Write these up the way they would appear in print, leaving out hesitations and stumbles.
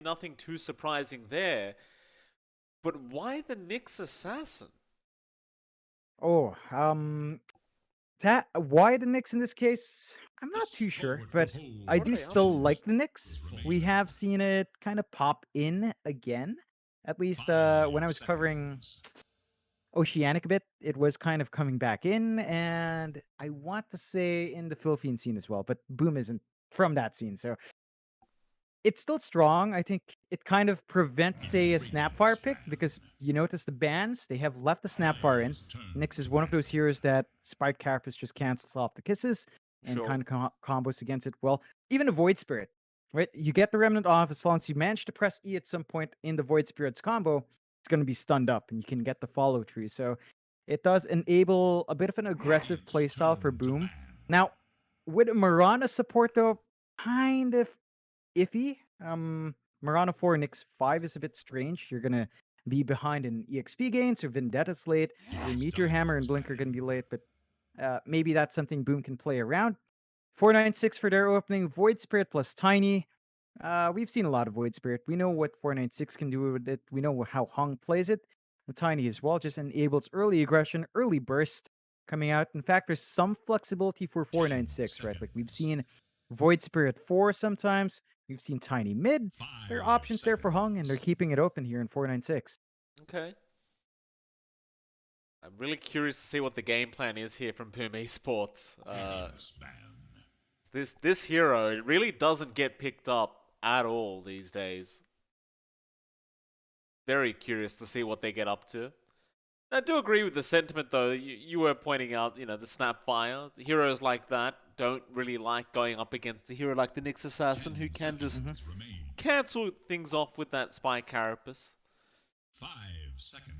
nothing too surprising there. But why the Nyx Assassin? Oh, that why the Knicks in this case? I'm not too sure, but I What are do they up still to? like the Knicks. We have seen it kind of pop in again. At least when I was covering Oceanic a bit, it was kind of coming back in, and I want to say in the Philippine scene as well, but Boom isn't from that scene, so it's still strong. I think it kind of prevents, say, a Snapfire pick because you notice the bans, they have left the Snapfire in. Nyx is one of those heroes that Spike Carapace just cancels off the kisses and Sure. kind of combos against it. Well, even a Void Spirit, right? You get the Remnant off as long as you manage to press E at some point in the Void Spirit's combo, it's going to be stunned up and you can get the follow through. So it does enable a bit of an aggressive playstyle for Boom. Now, with Mirana support, though, kind of iffy. Mirana 4 and X5 is a bit strange. You're gonna be behind in EXP gains, or Vendetta's late. Your Meteor Hammer and Blink are gonna be late, but maybe that's something Boom can play around. 496 for their opening. Void Spirit plus Tiny. We've seen a lot of Void Spirit. We know what 496 can do with it. We know how Hung plays it. The Tiny as well just enables early aggression, early burst coming out. In fact, there's some flexibility for 496, right? Like we've seen Void Spirit 4 sometimes. We've seen Tiny mid. There are options there for Hung, and they're keeping it open here in 496. Okay. I'm really curious to see what the game plan is here from Boom Esports. This hero it really doesn't get picked up at all these days. Very curious to see what they get up to. I do agree with the sentiment, though. You were pointing out, the Snapfire. Heroes like that don't really like going up against a hero like the Nyx Assassin, who can just cancel things off with that Spy Carapace.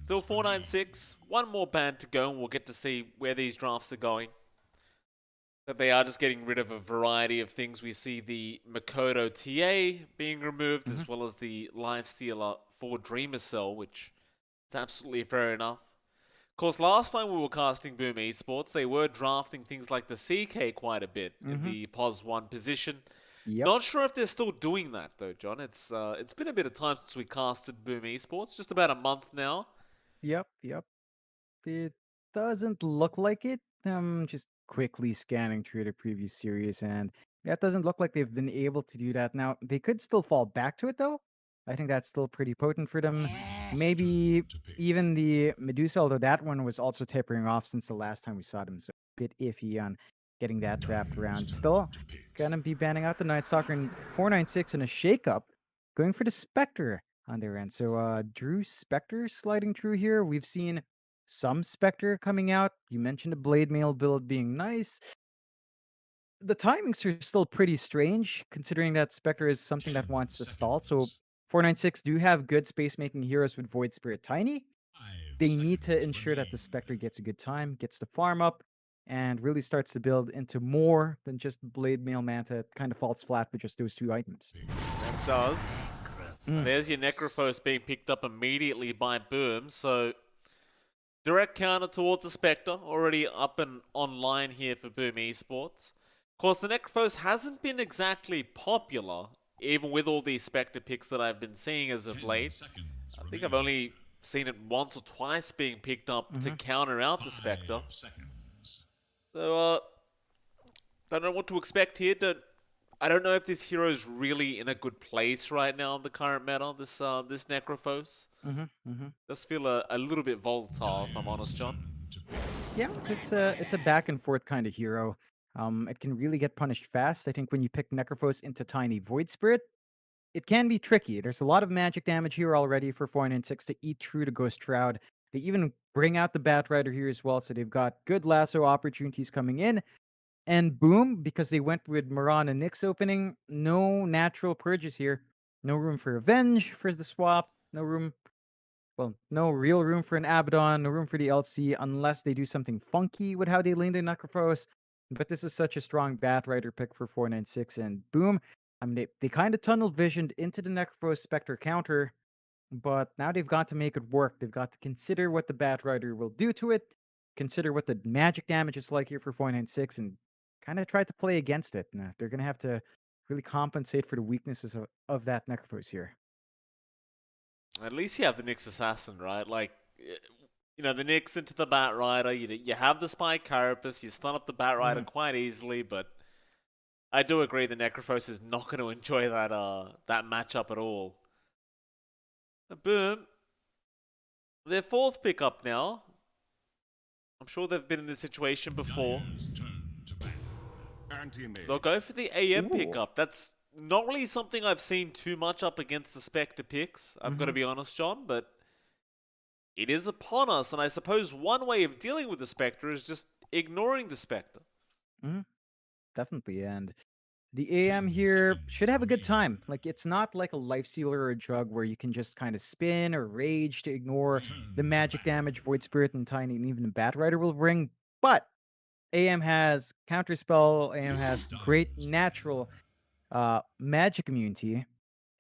Still 496. One more ban to go, and we'll get to see where these drafts are going. That they are just getting rid of a variety of things. We see the Makoto TA being removed, Mm-hmm. as well as the Lifestealer for Dreamer Cell, which is absolutely fair enough. Of course, last time we were casting Boom Esports, they were drafting things like the CK quite a bit in Mm-hmm. the POS 1 position. Yep. Not sure if they're still doing that though, John. It's been a bit of time since we casted Boom Esports, just about a month now. Yep. Yep. It doesn't look like it. Just quickly scanning through the previous series, and that doesn't look like they've been able to do that. Now, they could still fall back to it, though. I think that's still pretty potent for them. Maybe even the Medusa, although that one was also tapering off since the last time we saw them, so a bit iffy on getting that wrapped around. Still, gonna be banning out the Night Stalker and 496 in a shakeup, going for the Spectre on their end. So, Drew Spectre sliding through here. We've seen some Spectre coming out. You mentioned the Blade Mail build being nice. The timings are still pretty strange, considering that Spectre is something that wants to stall. So 496 do have good space making heroes with Void Spirit Tiny. They need to ensure that the Spectre gets a good time, gets the farm up, and really starts to build into more than just Blade Mail Manta. It kind of falls flat with just those two items. That does. And Mm. there's your Necrophos being picked up immediately by Boom, so direct counter towards the Spectre, already up and online here for Boom Esports. Of course, the Necrophos hasn't been exactly popular, even with all these Spectre picks that I've been seeing as of late. I think I've only seen it once or twice being picked up to Hmm. counter out the Spectre. So, don't know what to expect here. I don't know if this hero is really in a good place right now in the current meta. This Necrophos Hmm. Hmm. does feel a little bit volatile, if I'm honest, John. Yeah, it's a back and forth kind of hero. It can really get punished fast. I think when you pick Necrophos into Tiny Void Spirit, it can be tricky. There's a lot of magic damage here already for 496 to eat through the Ghost Shroud. They even bring out the Bat Rider here as well, so they've got good lasso opportunities coming in. And boom, because they went with Moran and Nyx opening, no natural purges here. No room for revenge for the swap. No room, well, no real room for an Abaddon, no room for the LC unless they do something funky with how they lane the Necrophos. But this is such a strong Bat Rider pick for 496, and boom. I mean, they kind of tunnel visioned into the Necrophos Spectre counter, but now they've got to make it work. They've got to consider what the Bat Rider will do to it, consider what the magic damage is like here for 496, and kind of try to play against it. Now, they're going to have to really compensate for the weaknesses of that Necrophos here. At least you have the Nyx Assassin, right? Like, the Nyx into the Batrider. You have the Spy Carapace. You stun up the Batrider Mhm. quite easily, but I do agree the Necrophos is not going to enjoy that matchup at all. Boom. Their fourth pickup now. I'm sure they've been in this situation before. They'll go for the AM Ooh. pickup. That's not really something I've seen too much up against the Spectre picks, I've got to Mhm. be honest, John, but it is upon us, and I suppose one way of dealing with the Spectre is just ignoring the Spectre. Mhm. Definitely. And the AM here should have a good time. Like, it's not like a life stealer or a drug where you can just kind of spin or rage to ignore the magic damage Void Spirit and Tiny and even the Bat Rider will bring. But AM has counterspell. AM has great natural magic immunity,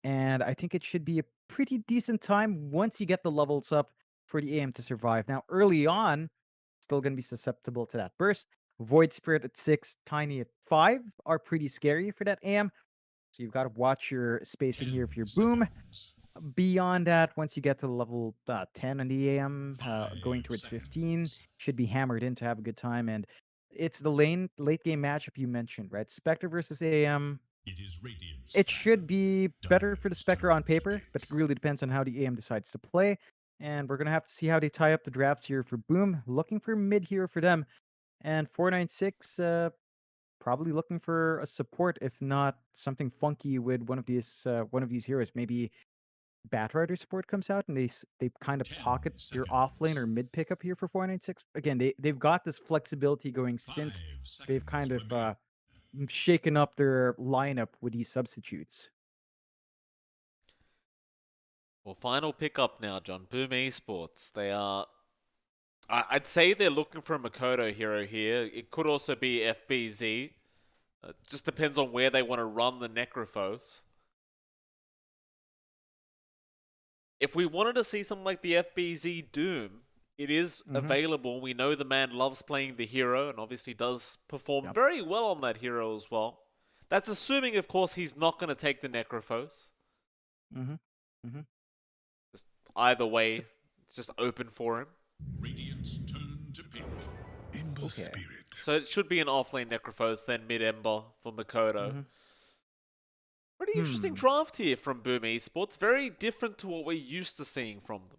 and I think it should be a pretty decent time once you get the levels up for the AM to survive. Now, early on, still going to be susceptible to that burst. Void Spirit at 6, Tiny at 5 are pretty scary for that AM. So you've got to watch your spacing here for your boom. Beyond that, once you get to level 10 on the AM, going towards 15, should be hammered in to have a good time. And it's the late game matchup you mentioned, right? Spectre versus AM. It should be better for the Spectre on paper, but it really depends on how the AM decides to play. And we're going to have to see how they tie up the drafts here for Boom. Looking for mid here for them. And 496, probably looking for a support, if not something funky with one of these heroes. Maybe Batrider support comes out and they kind of pocket your off lane or mid pickup here for 496. Again, they've got this flexibility going since they've kind of shaken up their lineup with these substitutes. Well, final pickup now, John. Boom Esports. They are. I'd say they're looking for a Makoto hero here. It could also be FBZ. Just depends on where they want to run the Necrophos. If we wanted to see something like the FBZ Doom, it is Hmm. available. We know the man loves playing the hero and obviously does perform Yep. very well on that hero as well. That's assuming, of course, he's not going to take the Necrophos. Hmm. Hmm. Just either So, way, it's just open for him. okay. So it should be an offlane Necrophos, then mid Ember for Makoto. Hmm. Pretty interesting Hmm. draft here from Boom Esports. Very different to what we're used to seeing from them.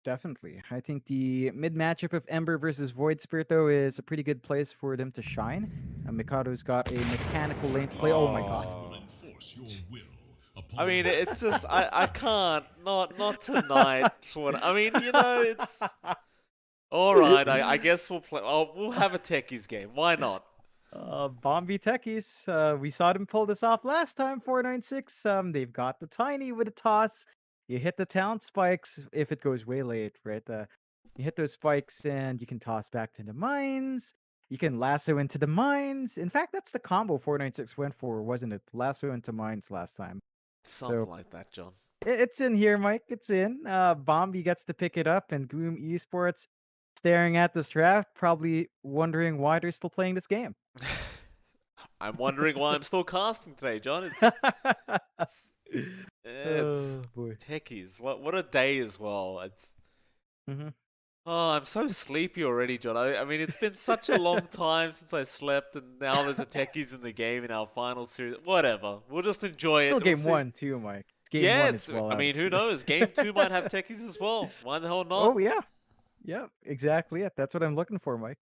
Definitely. I think the mid matchup of Ember versus Void Spirit, though, is a pretty good place for them to shine. Mikado's got a mechanical lane to play. Oh my god. Oh. I mean, it's just I can't not tonight. I mean, it's all right. I guess we'll play. Oh, we'll have a techies game. Why not? Bombi Techies. We saw them pull this off last time, 496. They've got the tiny with a toss. You hit the talent spikes if it goes way late, right? You hit those spikes and you can toss back to the mines. You can lasso into the mines. In fact, that's the combo 496 went for, wasn't it? Lasso into mines last time. So Something like that, John. it's in here, Mike. It's in. Bombi gets to pick it up, and Gloom Esports staring at this draft, probably wondering why they're still playing this game. I'm wondering why I'm still casting today, John. It's it's Oh boy. techies. What a day as well. Hmm. Oh, I'm so sleepy already, John. I mean, it's been such a long time since I slept, and now there's a techies in the game in our final series. Whatever. We'll just enjoy it. Still We'll game see. one too, Mike. It's game Yeah, one it's. is well I out of mean, who the knows? Game two might have techies as well. Why the hell not? Oh yeah. Yep. Exactly it. That's what I'm looking for, Mike.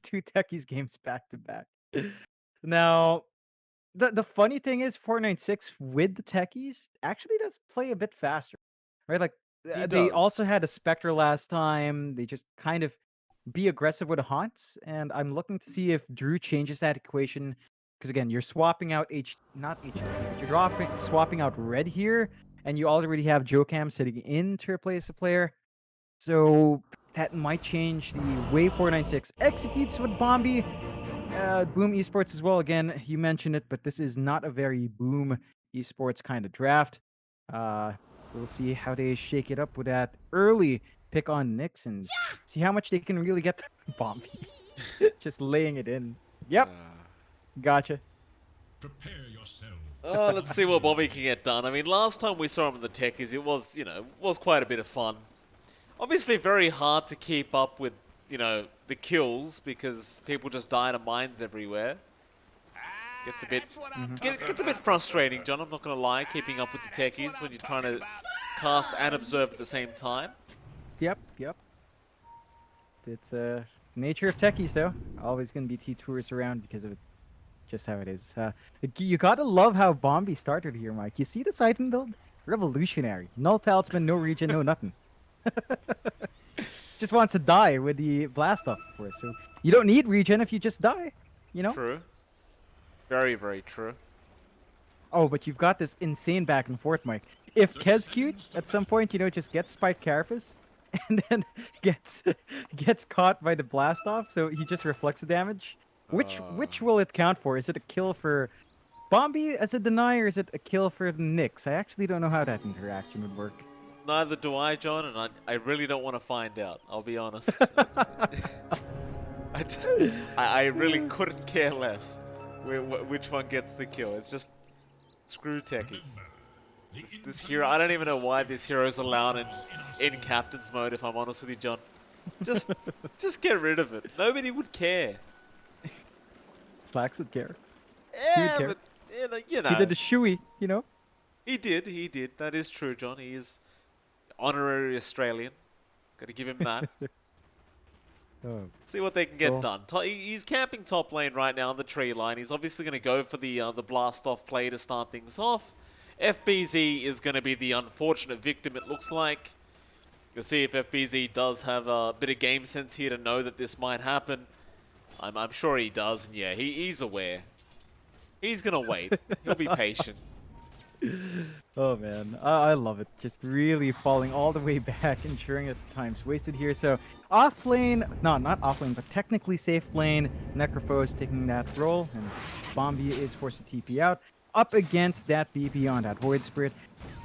Two techies games back to back. Now, the funny thing is 496 with the techies actually does play a bit faster. Right? Like He they does. also had a Spectre last time. They just kind of be aggressive with the haunts, and I'm looking to see if Drew changes that equation. Because again, you're swapping out not HLT, but you're swapping out red here, and you already have Jokam sitting in to replace a player. So that might change the way 496 executes with Bombi. Boom Esports as well. Again, you mentioned it, but this is not a very Boom Esports kind of draft. Uh, we'll see how they shake it up with that early pick on Knicks and see how much they can really get Bombi. Just laying it in. Yep, Uh, gotcha. Prepare yourself. Let's see what Bobby can get done. I mean, last time we saw him in the techies, it was, was quite a bit of fun. Obviously very hard to keep up with, the kills because people just die to mines everywhere. Gets a bit gets a bit frustrating, John. I'm not gonna lie, keeping up with the techies when you're trying to cast and observe at the same time. Yep, yep. It's nature of techies, though. Always going to be T-tours around because of just how it is. You gotta love how Bombi started here, Mike. You see this item build? Revolutionary. Null talisman, no regen, no nothing. Just wants to die with the blast off, of course. So you don't need regen if you just die, you know? True. Very, very true. Oh, but you've got this insane back and forth, Mike. If Kezcute at some point, just gets Spite Carapace and then gets caught by the blast off, so he just reflects the damage. Which will it count for? Is it a kill for Bombi as a deny, or is it a kill for the Nyx? I actually don't know how that interaction would work. Neither do I, John, and I really don't want to find out. I'll be honest. I really couldn't care less which one gets the kill. It's just screw techies. This hero, I don't even know why this hero is allowed in captain's mode. If I'm honest with you, John, just get rid of it. Nobody would care. Slacks would care. Yeah, he would care. but He did a shoey, He did. That is true, John. He is honorary Australian. Got to give him that. Oh. See what they can get done. He's camping top lane right now on the tree line. He's obviously going to go for the blast off play to start things off. FBZ is going to be the unfortunate victim, it looks like. You'll see if FBZ does have a bit of game sense here to know that this might happen. I'm sure he does, and yeah, he's aware. He's going to wait. He'll be patient. Oh man, I love it. Just really falling all the way back, ensuring that time's wasted here. So off lane, no, not off lane, but technically safe lane. Necrophos is taking that role, and Bombi is forced to TP out. Up against that BB on that Void Spirit.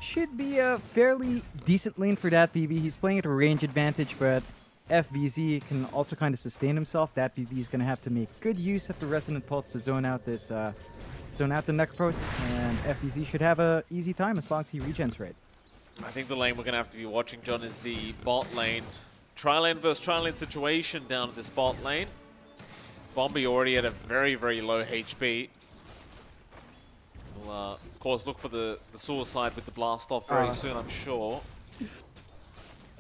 Should be a fairly decent lane for that BB. He's playing at a range advantage, but FBZ can also kind of sustain himself. That BB is going to have to make good use of the Resonant Pulse to zone out this zone out the Necropos, and FBZ should have a easy time as long as he regens right. I think the lane we're going to have to be watching, John, is the bot lane. Tri-lane versus tri-lane situation down at this bot lane. Bombi already at a very, very low HP. We'll, of course, look for the suicide with the blast off very soon, I'm sure.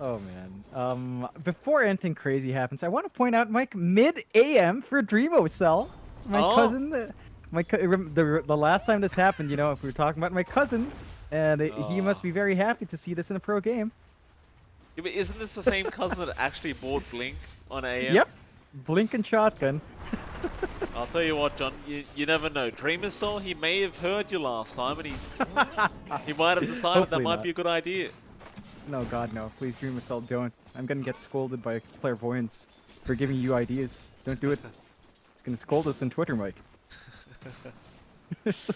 Oh, man. Before anything crazy happens, I want to point out, Mike, mid-AM for Dreamo Cell. My cousin... the last time this happened, if we were talking about my cousin, and he must be very happy to see this in a pro game. Yeah, but isn't this the same cousin that actually bought Blink on AM? Yep, Blink and Shotgun. I'll tell you what, John, you never know. Dreamercell, he may have heard you last time, and he might have decided that might be a good idea. No, God, no. Please, Dreamercell, don't. I'm gonna get scolded by Clairvoyance for giving you ideas. Don't do it. It's gonna scold us on Twitter, Mike. This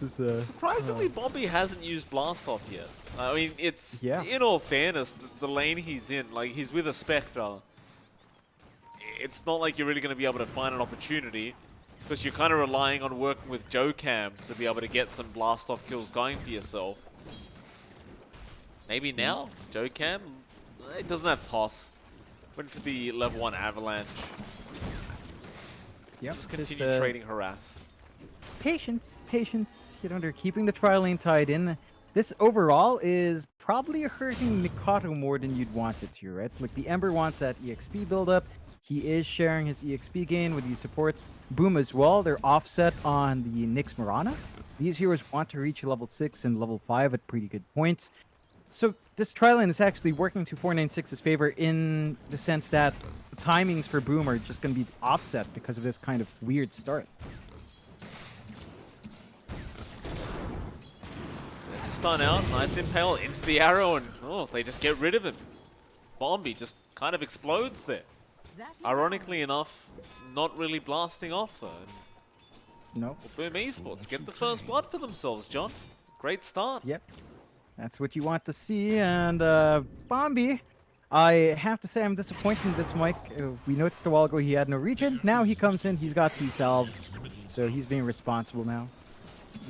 is surprisingly, Bobby hasn't used blast off yet. I mean, it's in all fairness, the lane he's in, like he's with a Spectre. It's not like you're really going to be able to find an opportunity because you're kind of relying on working with Jocam to be able to get some blast off kills going for yourself. Maybe now, Jocam, it doesn't have toss. Went for the level 1 Avalanche. Yep, just continue trading harass. Patience. They're keeping the tri-lane tied in. This overall is probably hurting Mikoto more than you'd want it to, right? Like the Ember wants that EXP buildup. He is sharing his EXP gain with these supports. Boom as well. They're offset on the Nyx Mirana. These heroes want to reach level 6 and level 5 at pretty good points. So this tri-lane is actually working to 496's favor in the sense that the timings for Boom are just going to be offset because of this kind of weird start. There's a stun out. Nice impale into the arrow, and they just get rid of him. Bombi just kind of explodes there. Ironically enough, not really blasting off though. Nope. Well, Boom Esports get the first blood for themselves, John. Great start. Yep. That's what you want to see, and Bombi, I have to say I'm disappointed in this Mike. We noticed a while ago he had no regen. Now he comes in, he's got 2 salves. So he's being responsible now.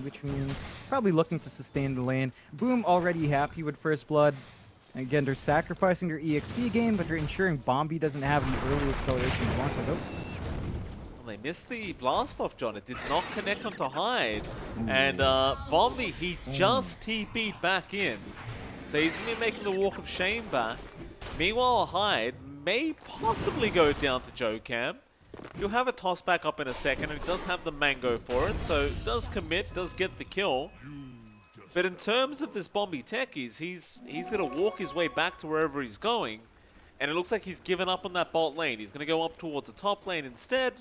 Which means probably looking to sustain the lane. Boom already happy with first blood. Again, they're sacrificing their EXP gain, but they're ensuring Bombi doesn't have the early acceleration he wants. Well, They missed the blast off, John. It did not connect onto Hyde. And ooh. Bombi, he Oh. just TP'd back in. So he's going to be making the walk of shame back. Meanwhile, Hyde may possibly go down to JoeCam. He'll have a toss back up in a second, and he does have the mango for it, so does commit, does get the kill. But in terms of this Bombi techies, he's going to walk his way back to wherever he's going, and it looks like he's given up on that bot lane. He's going to go up towards the top lane instead.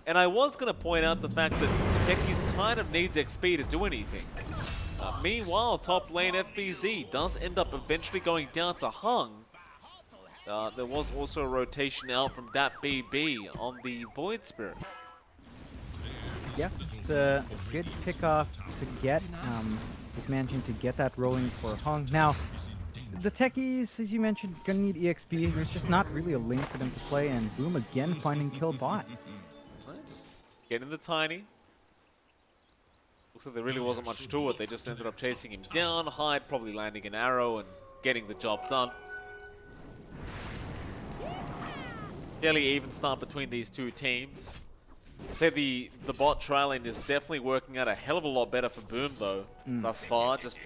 And I was going to point out the fact that techies kind of needs XP to do anything. Meanwhile, top lane FBZ does end up eventually going down to Hung. There was also a rotation out from that BB on the Void Spirit. Yeah, it's a good pickoff to get. Just managing to get that rolling for Hung. Now, the techies, as you mentioned, gonna need EXP. There's just not really a lane for them to play, and Boom again finding kill bot. Just getting the Tiny. Looks like there really wasn't much to it. They just ended up chasing him down. Hyde probably landing an arrow and getting the job done. Fairly even start between these two teams. I'd say the bot trailing is definitely working out a hell of a lot better for Boom though, thus far. Just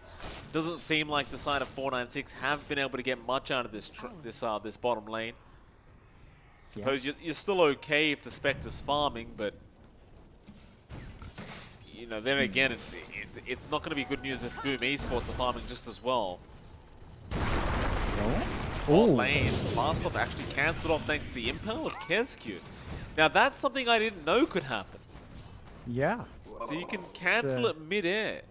doesn't seem like the side of 496 have been able to get much out of this bottom lane. Suppose you're still okay if the Spectre's farming, but you know, then again, it's not going to be good news if Boom Esports are farming just as well. Oh, lane. Blast off actually cancelled off thanks to the impel of Kescue. Now that's something I didn't know could happen. yeah. So you can cancel it mid-air.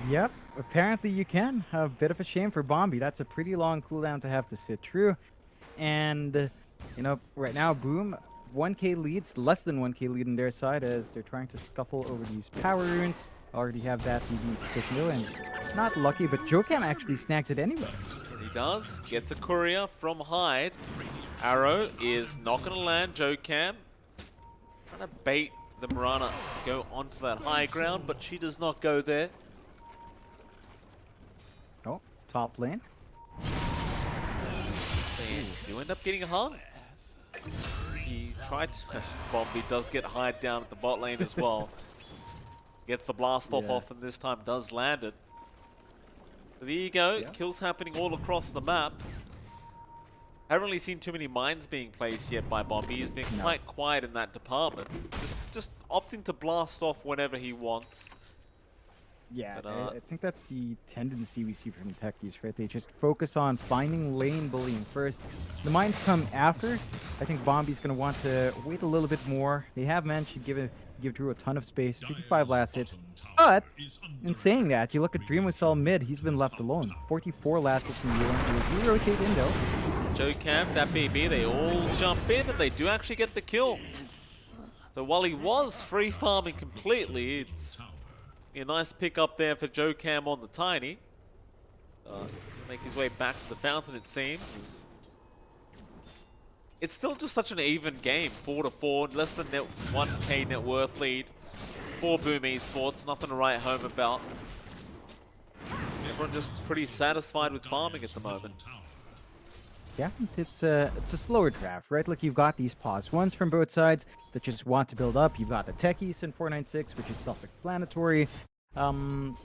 Yep, apparently you can. A bit of a shame for Bombi. That's a pretty long cooldown to have to sit through. And, you know, right now, Boom, 1k leads, less than 1k lead on their side as they're trying to scuffle over these power runes. Already have that BB position though, and not lucky, but JoeCam actually snags it anyway. He does. Gets a courier from Hyde. Arrow is not going to land JoeCam. Trying to bait the Mirana to go onto that high ground, but she does not go there. Oh, top lane. And you end up getting hung. He tried to... Bombi does get Hyde down at the bot lane as well. Gets the blast off and this time does land it. So there you go. Kills happening all across the map. Haven't really seen too many mines being placed yet by Bombi. He's been quite quiet in that department. Just opting to blast off whenever he wants. Yeah, But, I think that's the tendency we see from the techies, right? They just focus on finding lane bullying first. The mines come after. I think Bombi's going to want to wait a little bit more. They have managed to give Drew a ton of space, 55 last hits. But, in saying that, you look at Dreamwhistle mid, he's been left alone. 44 last hits in the lane. They do rotate in, though. JoeCam, that BB, they all jump in and they do actually get the kill. So while he was free farming completely, it's a nice pick up there for JoeCam on the Tiny. Make his way back to the fountain, it seems. It's still just such an even game, 4-4, less than 1k net worth lead for Boom Esports, nothing to write home about. Everyone just pretty satisfied with farming at the moment. Yeah, it's a slower draft, right? Like, you've got these pause ones from both sides that just want to build up. You've got the techies in 496, which is self-explanatory. Boom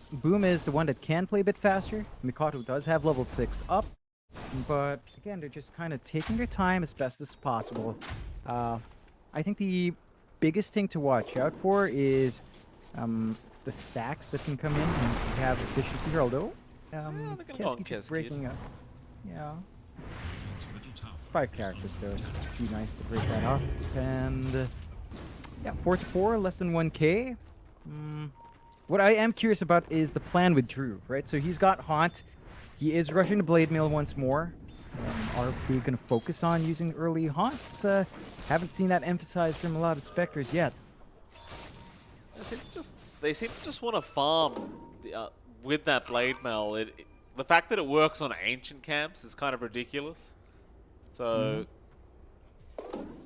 is the one that can play a bit faster. Mikoto does have level 6 up, but again, they're just kind of taking their time as best as possible. I think the biggest thing to watch out for is the stacks that can come in and have efficiency here, although Keski just breaking up. Yeah. 5 characters though, it's too nice to break that off. And yeah, 4-4, less than 1k. What I am curious about is the plan with Drew, right? So he's got Haunt. He is rushing the Blade Mail once more. Are we going to focus on using early Haunts? Haven't seen that emphasized from a lot of Spectres yet. They seem to just want to farm with that Blade Mail. the fact that it works on ancient camps is kind of ridiculous. Mm-hmm. So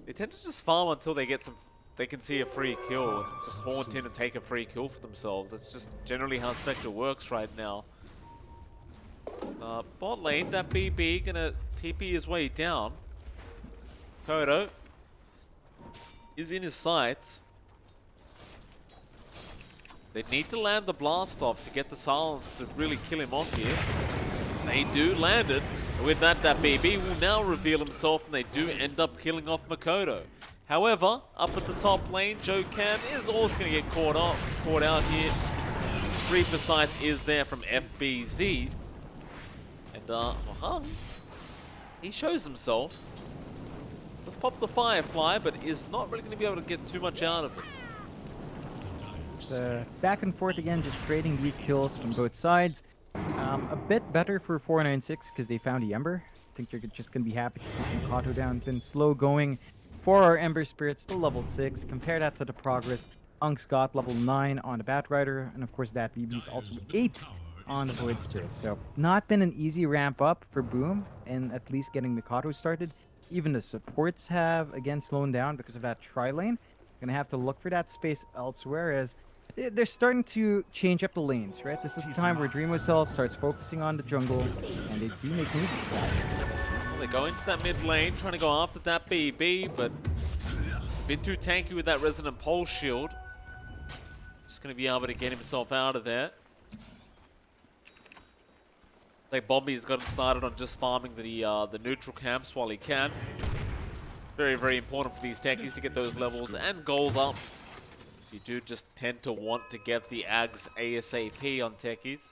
they tend to just farm until they get some. They can see a free kill and just haunt in and take a free kill for themselves. That's just generally how Spectre works right now. Bot lane, that BB gonna TP his way down. Kodo is in his sights. They need to land the blast off to get the silence to really kill him off here. They do land it. And with that, that BB will now reveal himself and they do end up killing off Makoto. However, up at the top lane, Joe Cam is also going to get caught out here. Reaper Scythe is there from FBZ. And, he shows himself. Let's pop the Firefly, but is not really going to be able to get too much out of it. Back and forth again, just trading these kills from both sides. A bit better for 496 because they found the Ember. I think you're just going to be happy to keep Makato down. Been slow going for our Ember Spirit, still level 6. Compare that to the progress. Unk's got level 9 on the Batrider, and of course that BB's also 8 on the Void Spirit. So not been an easy ramp up for Boom and at least getting Makato started. Even the supports have again slowed down because of that tri-lane. Gonna have to look for that space elsewhere as they're starting to change up the lanes, right? This is the time where DreamoCell starts focusing on the jungle, and they do make movements out. Well, they go into that mid lane, trying to go after that BB, but it's a bit too tanky with that Resonant Pulse shield. Just going to be able to get himself out of there. Like Bombi's gotten started on just farming the neutral camps while he can. Very, very important for these techies to get those levels and goals up. So you do just tend to want to get the Ags ASAP on techies.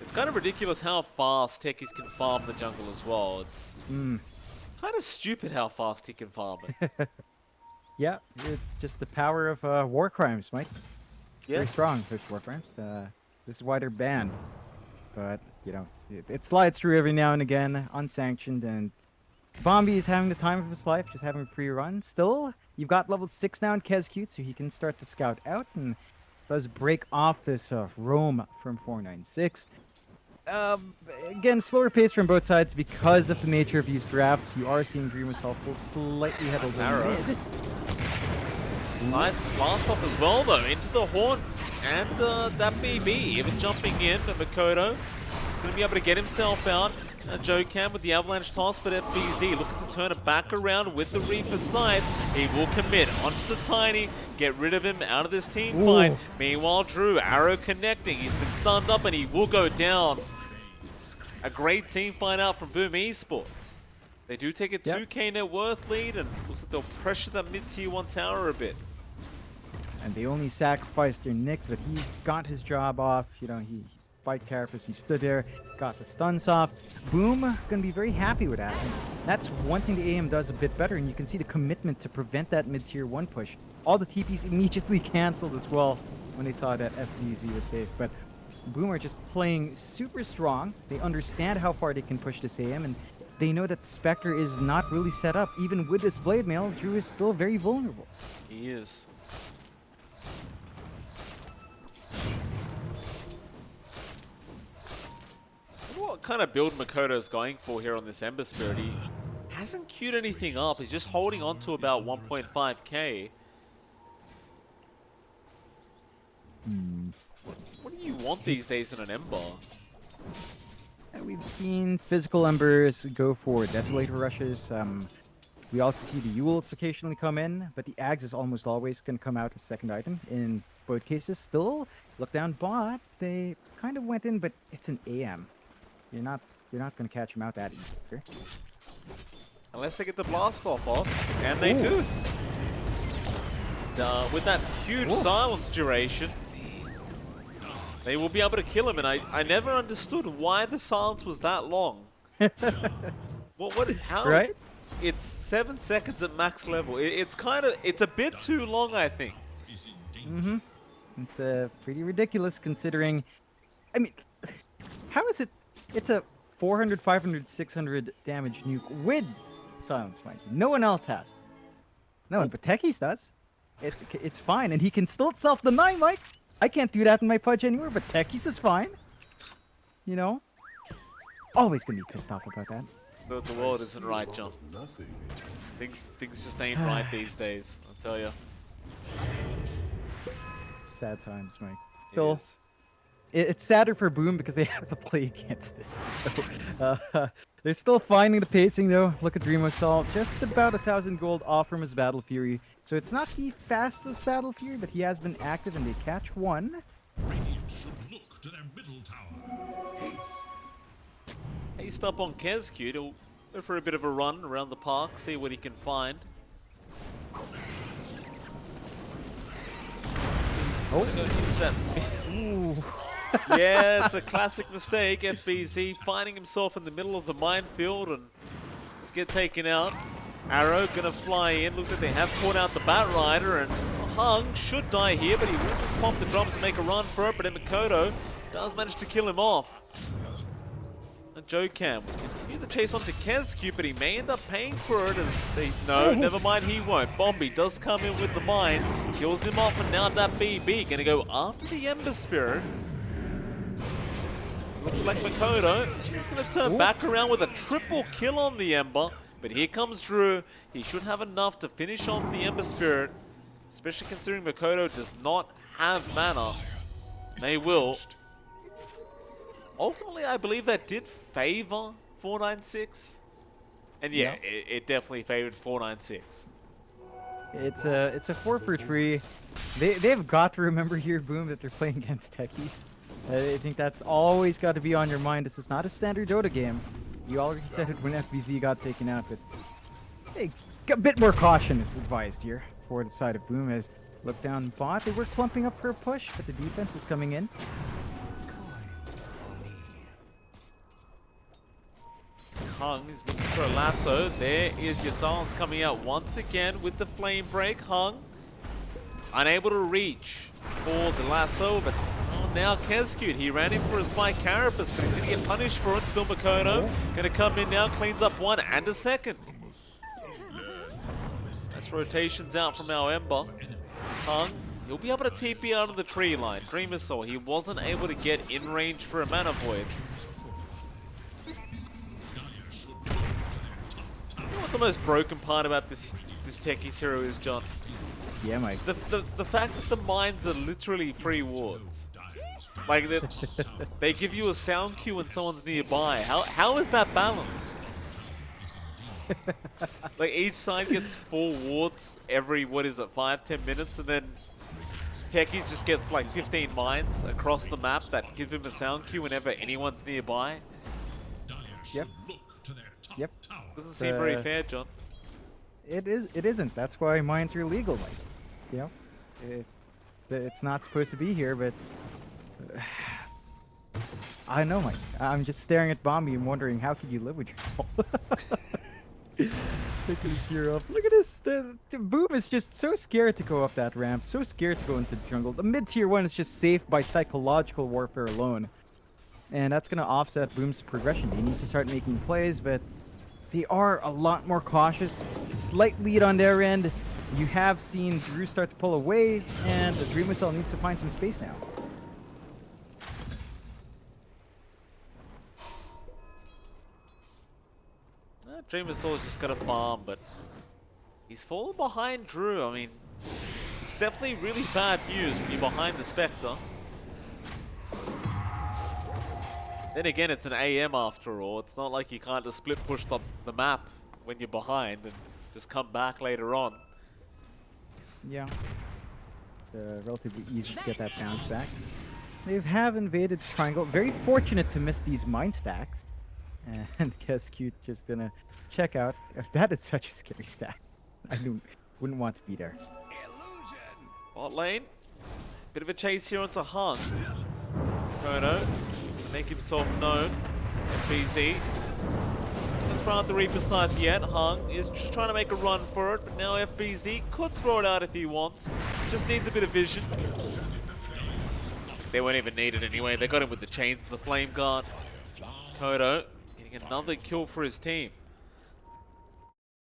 It's kind of ridiculous how fast techies can farm the jungle as well. It's kind of stupid how fast he can farm it. Yeah, it's just the power of war crimes, Mike. Yeah. Very strong, those war crimes. This is why they're banned. But, you know, it slides through every now and again, unsanctioned, and Bombi is having the time of his life, just having a free run. Still, you've got level 6 now in Kezcute, so he can start to scout out and does break off this roam from 496. Again, slower pace from both sides because of the nature of these drafts. You are seeing DreamoCell pull slightly ahead of mid. Nice blast off as well, though, into the horn. And that BB even jumping in, but Makoto is going to be able to get himself out. Joe Cam with the avalanche toss, but FBZ looking to turn it back around with the Reaper Scythe. He will commit onto the Tiny, get rid of him out of this team fight. Meanwhile, Drew, arrow connecting. He's been stunned up and he will go down. A great team fight out from Boom Esports. They do take a 2k net worth lead and looks like they'll pressure that mid-tier 1 tower a bit. And they only sacrificed their Nyx, but he got his job off. You know, he fight Carapace, he stood there, got the stuns off. Boom, gonna be very happy with that. And that's one thing the AM does a bit better, and you can see the commitment to prevent that mid-tier 1 push. All the TPs immediately canceled as well when they saw that FBZ was safe. But Boom are just playing super strong. They understand how far they can push this AM, and they know that the Spectre is not really set up. Even with this Blade Mail, Drew is still very vulnerable. He is. What kind of build Makoto's going for here on this Ember Spirit? He hasn't queued anything up. He's just holding on to about 1.5k. What do you want these days in an Ember? We've seen physical Embers go for Desolator rushes. We also see the Yules occasionally come in, but the Ags is almost always going to come out as second item in both cases. Still, look down bot. They kind of went in, but it's an AM. You're not going to catch him out that easy. Unless they get the blast off, and they do. With that huge silence duration, they will be able to kill him. And I never understood why the silence was that long. How? Right? It's 7 seconds at max level. It's a bit too long, I think. It's pretty ridiculous considering. I mean, how is it? It's a 400, 500, 600 damage nuke with silence, mind you. No one else has. No one, but Techies does. It's fine, and he can still self-deny, Mike. I can't do that in my Pudge anymore, but Techies is fine. you know? Always gonna be pissed off about that. The world isn't right, John. Things just ain't right these days, I'll tell you. Sad times, Mike. It Still, is. it's sadder for Boom because they have to play against this. They're still finding the pacing though. Look at Dream Assault, just about 1,000 gold off from his Battle Fury. So it's not the fastest Battle Fury, but he has been active and they catch one. Radiant should look to their middle tower. Haste up on Kezcute. He'll go for a bit of a run around the park, see what he can find. Oh, Ooh. Yeah, it's a classic mistake. FBZ finding himself in the middle of the minefield and let's get taken out. Arrow gonna fly in. Looks like they have caught out the Batrider and Hung should die here, but he will just pop the drums and make a run for it. But Makoto does manage to kill him off. And Jokam will continue the chase onto Kezcute, but he may end up paying for it as they... No, never mind, he won't. Bombi does come in with the mine, kills him off, and now that BB gonna go after the Ember Spirit. Looks like Makoto is gonna turn back around with a triple kill on the Ember, but here comes Drew. He should have enough to finish off the Ember Spirit, especially considering Makoto does not have mana. They will. Ultimately, I believe that did favor 496. And yeah, it definitely favored 496. it's a 4 for 3. They've got to remember here, Boom, that they're playing against techies. I think that's always got to be on your mind. This is not a standard Dota game. You already said it when FBZ got taken out, but hey, a bit more caution is advised here for the side of Boom. As look down bot, they were clumping up for a push, but the defense is coming in. Hung is looking for a lasso. There is your silence coming out once again with the flame break. Hung unable to reach for the lasso, but now Kezcute. He ran in for a spike carapace, but he's going to get punished for it. Still Makoto going to come in now, cleans up one and a second. That's rotations out from our Ember. Hung, he'll be able to TP out of the tree line. Dreamer Soul, he wasn't able to get in range for a mana void. You know what the most broken part about this Techies hero is, John? Yeah, Mike. The fact that the mines are literally free wards. Like, they give you a sound cue when someone's nearby. How is that balanced? Like, each side gets 4 wards every, what is it, 5-10 minutes, and then Techies just gets like 15 mines across the map that give him a sound cue whenever anyone's nearby. Yep. Yep. Doesn't seem very fair, John. It isn't. That's why mines are illegal, Mike. You know? It's not supposed to be here, but... I know, Mike. I'm just staring at Bombi and wondering, how could you live with yourself? Look at his gear up. Look at this. The Boom is just so scared to go up that ramp, so scared to go into the jungle. The mid-tier 1 is just safe by psychological warfare alone. And that's going to offset Boom's progression. They need to start making plays, but they are a lot more cautious. Slight lead on their end. You have seen Drew start to pull away, and the Dream Missile needs to find some space now. Dreamer Soul's just got a farm, but he's fallen behind Drew. I mean, it's definitely really bad news when you're behind the Spectre. Then again, it's an AM after all. It's not like you can't just split push the map when you're behind and just come back later on. Yeah. Relatively easy to get that bounce back. They have invaded Triangle. Very fortunate to miss these mine stacks. And Kezcute just gonna check out. That is such a scary stack. I wouldn't want to be there. Bot lane. Bit of a chase here onto Hung. Kono. Make himself known. FBZ. Doesn't throw out the Reaper Scythe yet. Hung is just trying to make a run for it, but now FBZ could throw it out if he wants. Just needs a bit of vision. They weren't even needed anyway. They got him with the chains and the flame guard. Kodo getting another kill for his team.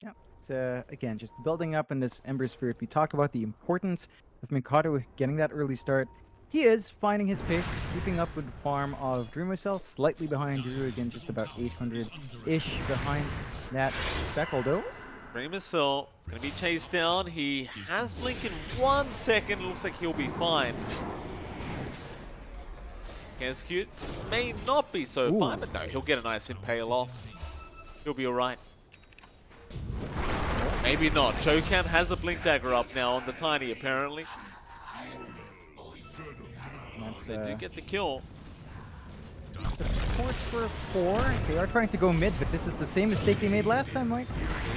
Yeah, it's again just building up in this Ember Spirit. We talked about the importance of Mikado getting that early start. He is finding his pace, keeping up with the farm of Dreamercell, slightly behind Drew, again just about 800-ish behind that Speckle though. Dreamercell is going to be chased down. He has blink in 1 second. Looks like he'll be fine. Execute may not be so fine, but no, he'll get a nice impale off. He'll be alright. Maybe not. Chokan has a blink dagger up now on the Tiny, apparently. They do get the kill. It's a torch for 4. They are trying to go mid, but this is the same mistake they made last time, Mike.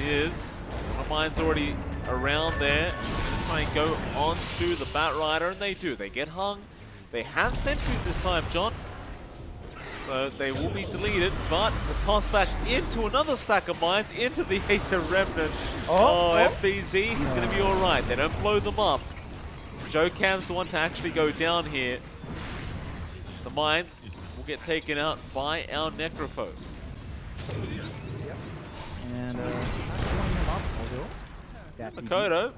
It is. My mind's already around there. Just trying to go on to the Batrider, and they do. They get hung. They have sentries this time, John. So they will be deleted, but the toss back into another stack of mines, into the Aether Remnant. FBZ, he's going to be alright. They don't blow them up. Jokam's the one to actually go down here. The mines will get taken out by our Necrophos. And blowing them up, although Makoto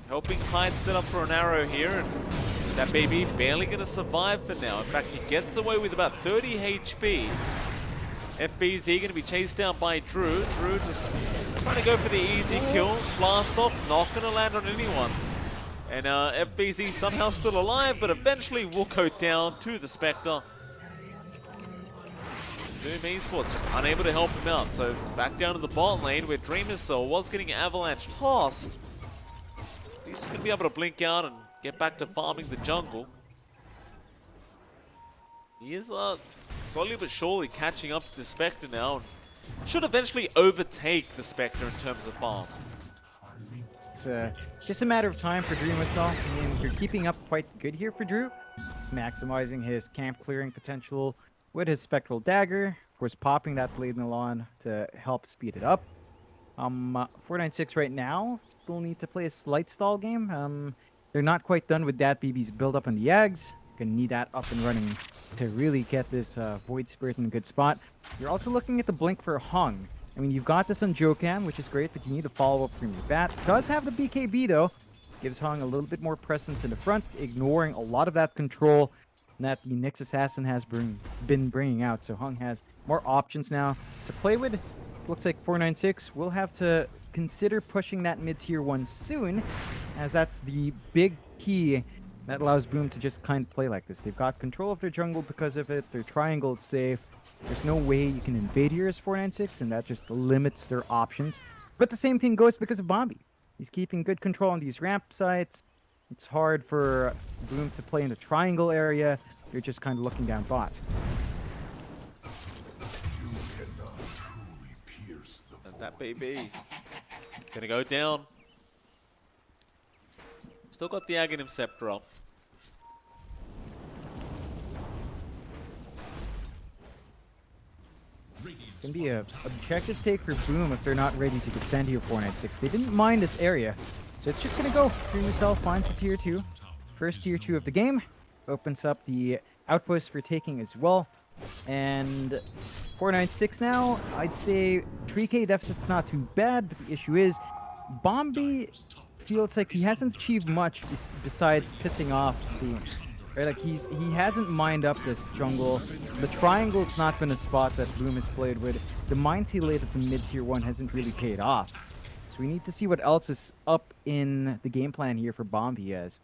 helping Hyde set up for an arrow here, and that baby barely going to survive for now. In fact, he gets away with about 30 HP. FBZ going to be chased down by Drew. Drew just trying to go for the easy kill. Blast off, not going to land on anyone. And FBZ somehow still alive, but eventually will go down to the Spectre. Boom Esports just unable to help him out. So back down to the bot lane where Dreamercell was getting avalanche tossed. He's just going to be able to blink out and get back to farming the jungle. He is slowly but surely catching up to the Spectre now, and should eventually overtake the Spectre in terms of farm. It's just a matter of time for Dreamercell. I mean, you're keeping up quite good here for Drew. He's maximizing his camp clearing potential with his Spectral Dagger. Of course, popping that Blade Milan to help speed it up. 496 right now. Still need to play a slight stall game. They're not quite done with that BB's build up on the Yags. Gonna need that up and running to really get this Void Spirit in a good spot. You're also looking at the blink for Hung. I mean, you've got this on Jokan, which is great, but you need to follow up from your bat. Does have the BKB though. Gives Hung a little bit more presence in the front, ignoring a lot of that control that the Nyx Assassin has been bringing out. So Hung has more options now to play with. Looks like 496 will have to consider pushing that mid-tier 1 soon, as that's the big key that allows Boom to just kind of play like this. They've got control of their jungle because of it. Their triangle is safe. There's no way you can invade here as 496, and that just limits their options. But the same thing goes because of Bombi. He's keeping good control on these ramp sites. It's hard for Boom to play in the triangle area. You're just kind of looking down bot. And that baby gonna go down. Still got the Aghanim Scepter up. It's going to be an objective take for Boom if they're not ready to defend here 496. They didn't mind this area, so it's just going to go. Dreamercell finds a tier 2. First tier 2 of the game. Opens up the outpost for taking as well. And 496 now, I'd say 3k deficit's not too bad, but the issue is Bombi feels like he hasn't achieved much besides pissing off Boom. Right, like he hasn't mined up this jungle. The triangle's not been a spot that Boom has played with. The mines he laid at the mid-tier 1 hasn't really paid off. So we need to see what else is up in the game plan here for Bombi, as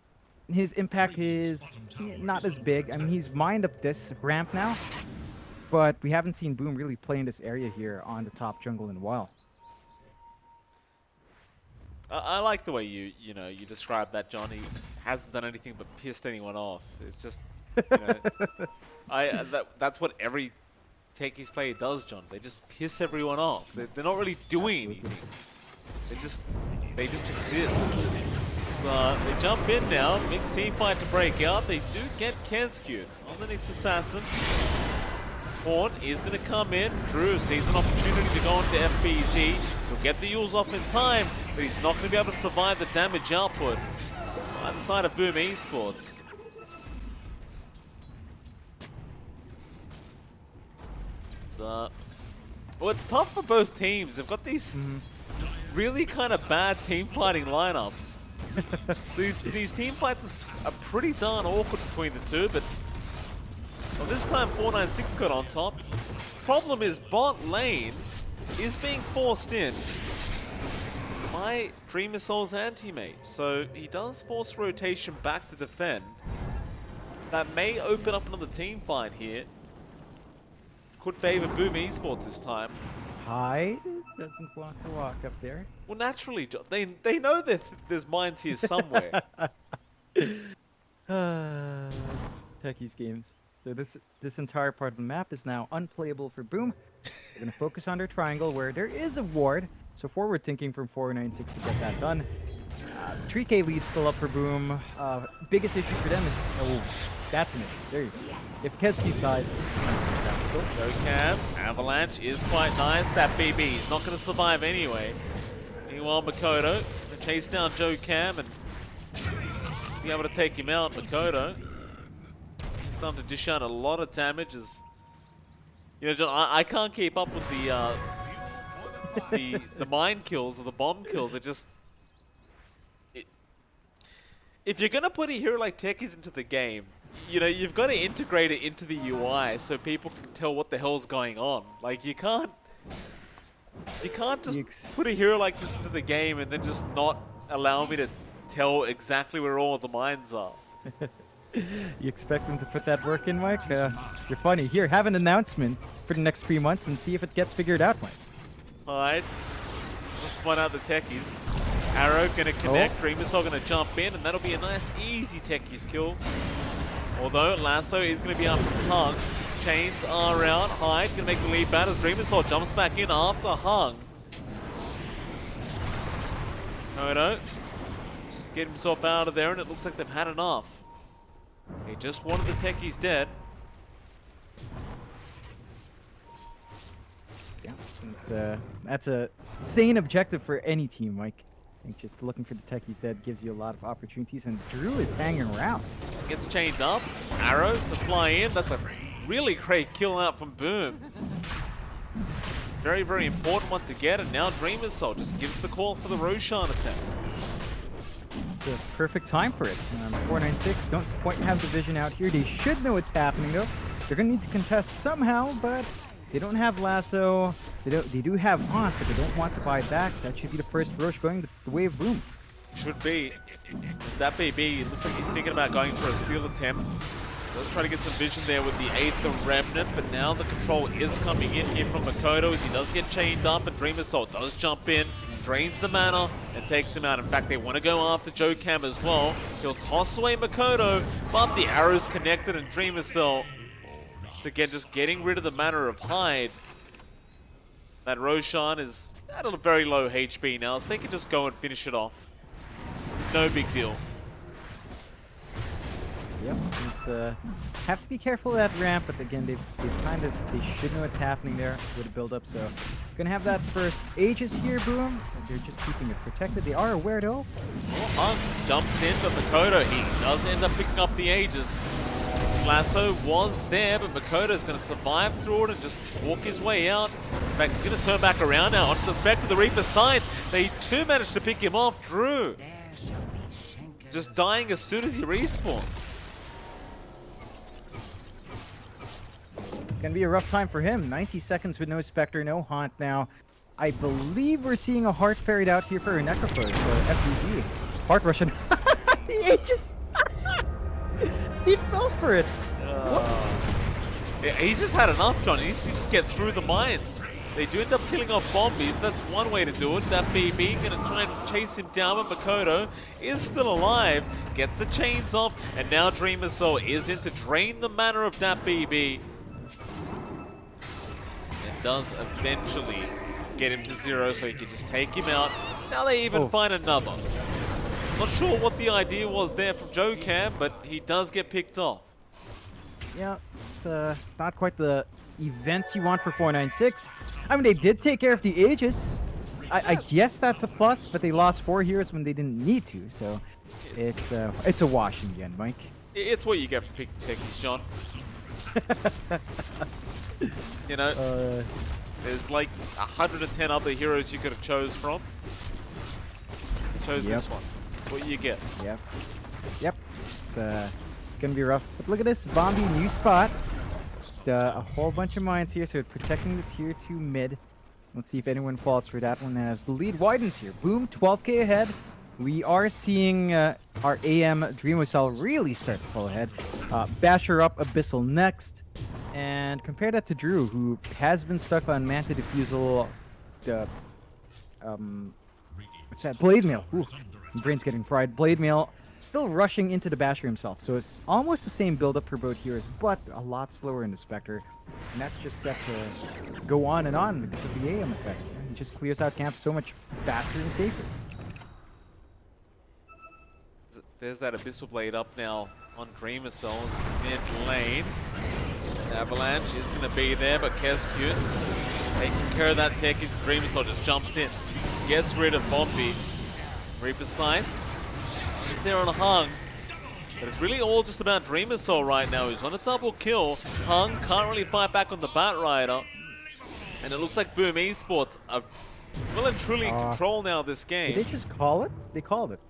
his impact is not as big. I mean, he's mined up this ramp now, but we haven't seen Boom really play in this area here on the top jungle in a while. I like the way you describe that, John. He hasn't done anything but pissed anyone off. It's just, that's what every Techies player does, John. They just piss everyone off. They're not really doing anything. They just exist. So they jump in now. Big team fight to break out. They do get Kescue on the Nyx Assassin. Horn is going to come in. Drew sees an opportunity to go into FBZ. He'll get the Yules off in time, but he's not going to be able to survive the damage output by the side of Boom Esports. Well, it's tough for both teams. They've got these really kind of bad team fighting lineups. These team fights are pretty darn awkward between the two, but well, this time 496 got on top. Problem is bot lane is being forced in by Dreamer Soul's anti-mate, so he does force rotation back to defend. That may open up another team fight here. Could favor Boom Esports this time. Hyde doesn't want to walk up there. Well, naturally, they know that there's mines here somewhere. Techies games. So this entire part of the map is now unplayable for Boom. They're gonna focus on their triangle where there is a ward. So forward thinking from 496 to get that done. 3K lead still up for Boom. Biggest issue for them is that's an issue. There you go. If Keski's dies, that's still. Jocam, Avalanche is quite nice. That BB is not going to survive anyway. Meanwhile, Makoto going to chase down Jocam and be able to take him out. Makoto he's starting to dish out a lot of damage. As you know, John, I can't keep up with the mine kills or the bomb kills. It just if you're going to put a hero like Techies into the game, you know, you've got to integrate it into the UI so people can tell what the hell's going on. Like, you can't just put a hero like this into the game and then just not allow me to tell exactly where all the mines are. You expect them to put that work in, Mike? You're funny. Here, have an announcement for the next 3 months and see if it gets figured out, Mike. Hyde. Let's find out the Techies. Arrow gonna connect, Dreamer Soul gonna jump in, and that'll be a nice, easy Techies kill. Although Lasso is gonna be up from Hung. Chains are out. Hyde gonna make the lead bad as Dreamer Soul jumps back in after Hung. No, just get himself out of there, and it looks like they've had enough. He just wanted the Techies dead. Yeah, that's a insane objective for any team, Mike. I think just looking for the Techies dead gives you a lot of opportunities, and Drew is hanging around. Gets chained up. Arrow to fly in. That's a really great kill out from Boom. Very, very important one to get, and now Dreamer Soul just gives the call for the Roshan attack. It's a perfect time for it. 496 don't quite have the vision out here. They should know what's happening, though. They're going to need to contest somehow, but they don't have Lasso. They do have Haunt, but they don't want to buy back. That should be the first Roche going the way of Boom. Should be. That BB, looks like he's thinking about going for a steal attempt. Let's try to get some vision there with the 8th Remnant, but now the control is coming in here from Makoto as he does get chained up, and Dreamer Soul does jump in, drains the mana, and takes him out. In fact, they want to go after Jocam as well. He'll toss away Makoto, but the arrow's connected, and Dreamer Soul, again, just getting rid of the mana of Hyde. That Roshan is at a very low HP now, so they can just go and finish it off. No big deal. Yep, have to be careful of that ramp, but again, they should know what's happening there with the build-up, so gonna have that first Aegis here, Boom. They're just keeping it protected. They are aware, though. Hung jumps in, but Makoto, he does end up picking up the Aegis. Lasso was there, but Makoto's going to survive through it and just walk his way out. In fact, he's going to turn back around now onto the Spectre, the Reaper's side. They too managed to pick him off. Drew just dying as soon as he respawns. Gonna be a rough time for him. 90 seconds with no Spectre, no Haunt now. I believe we're seeing a Heart ferried out here for a Necrophage, so FBZ. Heart Russian. The Aegis! He fell for it. Yeah, he's just had enough, John. He needs to just get through the mines. They do end up killing off Bombies. That's one way to do it. That BB going to try and chase him down, but Makoto is still alive. Gets the chains off, and now Dreamer Soul is in to drain the mana of that BB. It does eventually get him to 0, so he can just take him out. Now they even find another. Not sure what the idea was there from Jocam, but he does get picked off. Yeah, it's not quite the events you want for 496. I mean, they did take care of the Aegis. I guess that's a plus, but they lost 4 heroes when they didn't need to, so it's a wash in the end, Mike. It's what you get for picking techies, John. You know, there's like 110 other heroes you could have chose from. You chose this one. That's what you get. Yep. Yep. It's gonna be rough. But look at this. Bombi, new spot. A whole bunch of mines here, so protecting the tier 2 mid. Let's see if anyone falls for that one as the lead widens here. Boom, 12k ahead. We are seeing our AM Dreamosel really start to pull ahead. Basher up, Abyssal next. And compare that to Drew, who has been stuck on Manta Diffusal. What's that? Blade Mail. Ooh, my brain's getting fried. Blade Mail still rushing into the Basher himself. So it's almost the same build-up for both heroes, but a lot slower in the Spectre. And that's just set to go on and on because of the AM effect. It just clears out camps so much faster and safer. There's that Abyssal Blade up now on Dreamosels mid lane. Avalanche is going to be there, but Kescute taking care of that tech. His Dreamosel just jumps in, gets rid of Bombi. Reaper Scythe is there on Hung, but it's really all just about Dreamosel right now. He's on a double kill. Hung can't really fight back on the Bat Rider, and it looks like Boom Esports are well and truly in control now of this game. Did they just call it? They called it.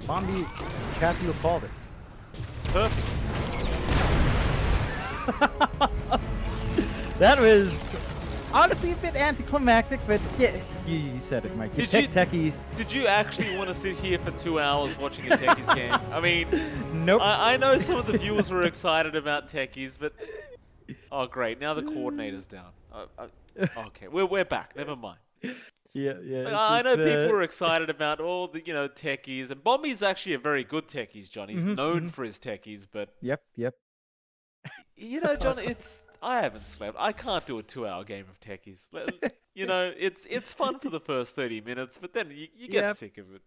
Bombi Chatfield called it. Perfect. That was honestly a bit anticlimactic, but yeah, you said it, Mike. Techies. Did you actually want to sit here for 2 hours watching a Techies game? I mean, nope. I know some of the viewers were excited about Techies, but oh great, now the coordinator's down. Okay, we're back. Never mind. Yeah. I know people were excited about all the techies, and Bombi's actually a very good techies, John. He's known for his techies, but Yep. John, I haven't slept. I can't do a 2-hour game of techies. It's fun for the first 30 minutes, but then you get sick of it.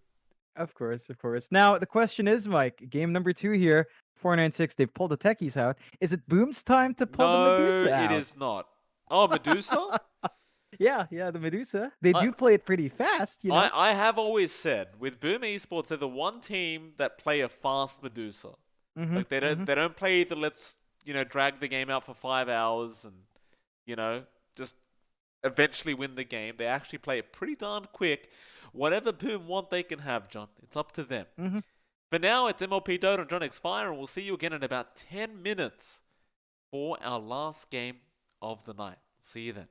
Of course. Now the question is, Mike, game number 2 here, 496. They've pulled the techies out. Is it Boom's time to pull the Medusa out? No, it is not. Oh, Medusa? Yeah, the Medusa. They do play it pretty fast, I have always said with Boom Esports, they're the one team that play a fast Medusa. Like they don't play the let's drag the game out for 5 hours and just eventually win the game. They actually play it pretty darn quick. Whatever Boom want, they can have, John. It's up to them. For now, it's MLP Dota and John X Fire, and we'll see you again in about 10 minutes for our last game of the night. See you then.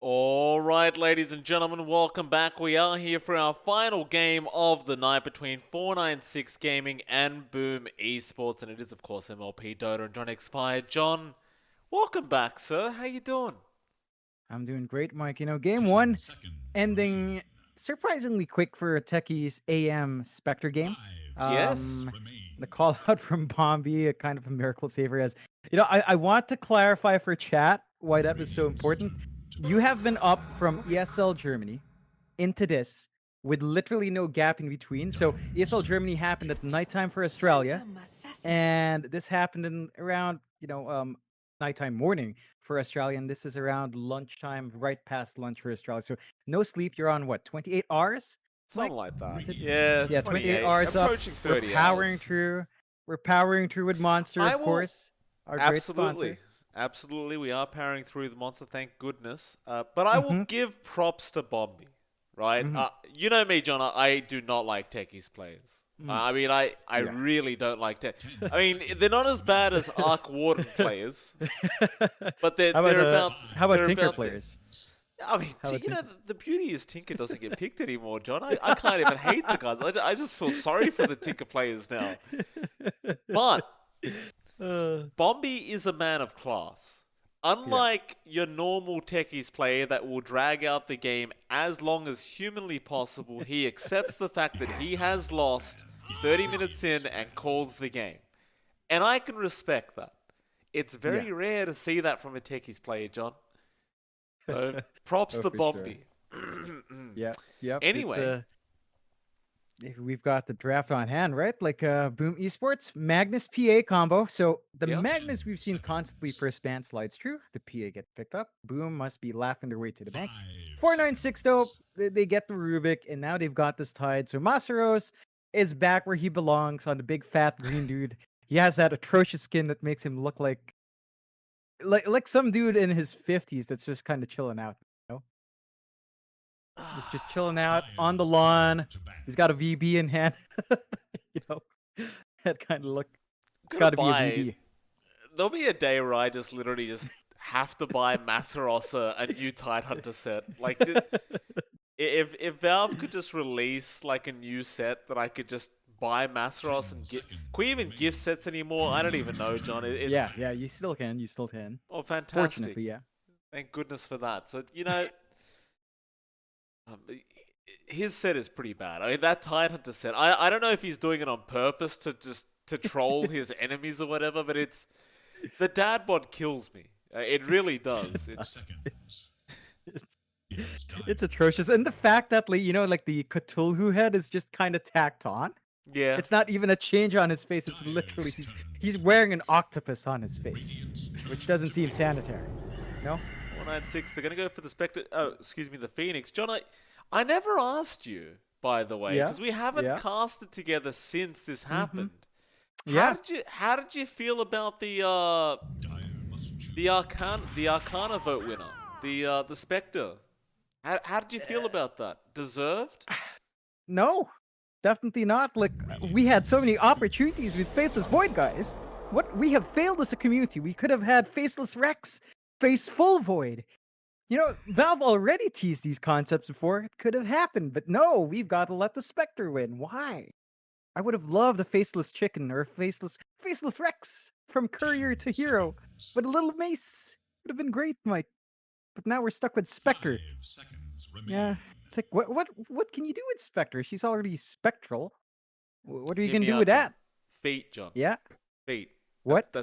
All right, ladies and gentlemen, welcome back. We are here for our final game of the night between 496 Gaming and Boom Esports, and it is, of course, MLP Dota and John Expired. John, welcome back, sir. How you doing? I'm doing great, Mike. Game one ending surprisingly quick for a Techies AM Spectre game. Yes. The call out from Bombi, a kind of a miracle saver, as I want to clarify for chat why that was so important. You have been up from ESL Germany into this with literally no gap in between. So ESL Germany happened at nighttime for Australia, and this happened in around nighttime morning for Australia, and this is around lunchtime, right past lunch for Australia. So no sleep. You're on what, 28 hours? Something like that. Is it? Yeah, Yeah, 28 hours up. approaching 30 We're powering hours. through. We're powering through with Monster, of course. Our great sponsor. Absolutely, we are powering through the monster, thank goodness. But I will give props to Bombi, right? You know me, John, I do not like techies players. I mean, I really don't like tech. I mean, they're not as bad as Arc Warden players, but they're about... How about Tinker players? I mean, the beauty is Tinker doesn't get picked anymore, John. I can't even hate the guys. I just feel sorry for the Tinker players now. But Bombi is a man of class. Unlike your normal techies player that will drag out the game as long as humanly possible, he accepts the fact that he has lost 30 minutes in and calls the game. And I can respect that. It's very rare to see that from a techies player, John. So props to Bombi. Sure. Anyway. We've got the draft on hand, right? Like Boom Esports, Magnus PA combo. So the Magnus we've seen constantly first ban slides true. The PA get picked up. Boom must be laughing their way to the bank. 496 though, they get the Rubik, and now they've got this tied. So Masaros is back where he belongs on the big fat green dude. He has that atrocious skin that makes him look like some dude in his 50s that's just kind of chilling out, just chilling out on the lawn. He's got a VB in hand. That kind of look. It's got to be a VB. There'll be a day where I just literally just have to buy Masaros a new Tidehunter set. Like, if Valve could just release like a new set that I could just buy Masaros and get. Can we even gift sets anymore? I don't even know, John. Yeah, you still can. You still can. Oh, fantastic. Fortunately, yeah. Thank goodness for that. So, his set is pretty bad. I mean, that Tidehunter set, I don't know if he's doing it on purpose to troll his enemies or whatever, but the dad bod kills me. It really does. It's atrocious. And the fact that, like the Cthulhu head is just kind of tacked on. Yeah. It's not even a change on his face. It's literally, he's wearing an octopus on his face, which doesn't seem sanitary. No? 496, they're going to go for the Spectre. Oh, excuse me, the Phoenix. John, I never asked you, by the way, because we haven't casted together since this happened. How did you feel about the Arcana vote winner, the Spectre? How did you feel about that? Deserved? No, definitely not. Like, we had so many opportunities with Faceless Void, guys. We have failed as a community. We could have had Faceless Rex, Faceful Void. Valve already teased these concepts before. It could have happened, but no, we've got to let the Spectre win. Why? I would have loved a Faceless Chicken or Faceless Rex from Courier to Hero, but a little Mace would have been great, Mike. But now we're stuck with Spectre. Yeah, it's like what can you do with Spectre? She's already spectral. What are you gonna do with that? Feet, John. Yeah. Feet. What?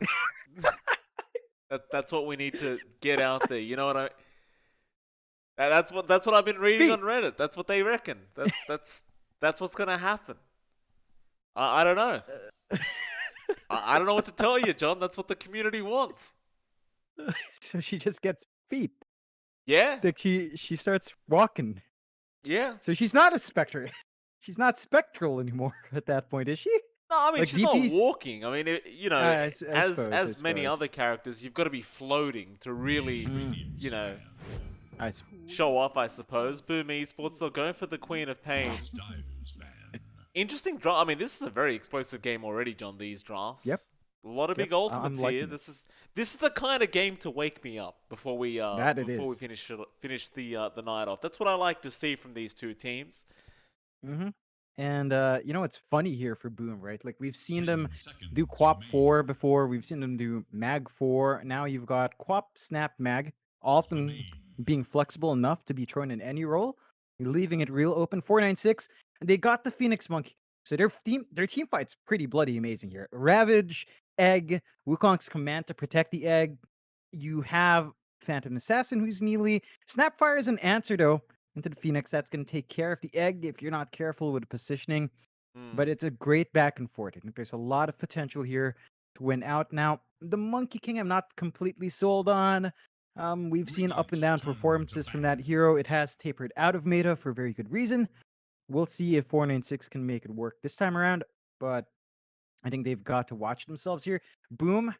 That's what we need to get out there. You know what I? That's what I've been reading on Reddit. That's what they reckon. That's what's gonna happen. I don't know. I don't know what to tell you, John. That's what the community wants. So she just gets feet. Yeah. Like she starts walking. Yeah. So she's not a Spectre. She's not spectral anymore at that point, is she? No, I mean, like she's DP's... not walking. I mean, as many other characters, you've got to be floating to really, show off, I suppose. Boom Esports, they're going for the Queen of Pain. Interesting draft. I mean, this is a very explosive game already, John, these drafts. Yep. A lot of Yep, big I'm ultimates here. liking it. This is the kind of game to wake me up That it before we is. finish the night off. That's what I like to see from these two teams. Mm-hmm. And you know, it's funny here for Boom, right? Like we've seen 10 them do seconds Quap remaining. 4 before. We've seen them do Mag 4. Now you've got Quap, Snap, Mag, all of them 20. being flexible enough to be thrown in any role, leaving it real open. 496, and they got the Phoenix Monkey. So their team fight's pretty bloody amazing here. Ravage, Egg, Wukong's command to protect the Egg. You have Phantom Assassin who's melee. Snapfire is an answer though into the Phoenix. That's going to take care of the Egg if you're not careful with the positioning. Hmm. But it's a great back and forth. I think there's a lot of potential here to win out. Now, the Monkey King, I'm not completely sold on. We've seen up and Radiant's down turn to performances from that bat. hero. It has tapered out of meta for a very good reason. We'll see if 496 can make it work this time around. But I think they've got to watch themselves here. Boom,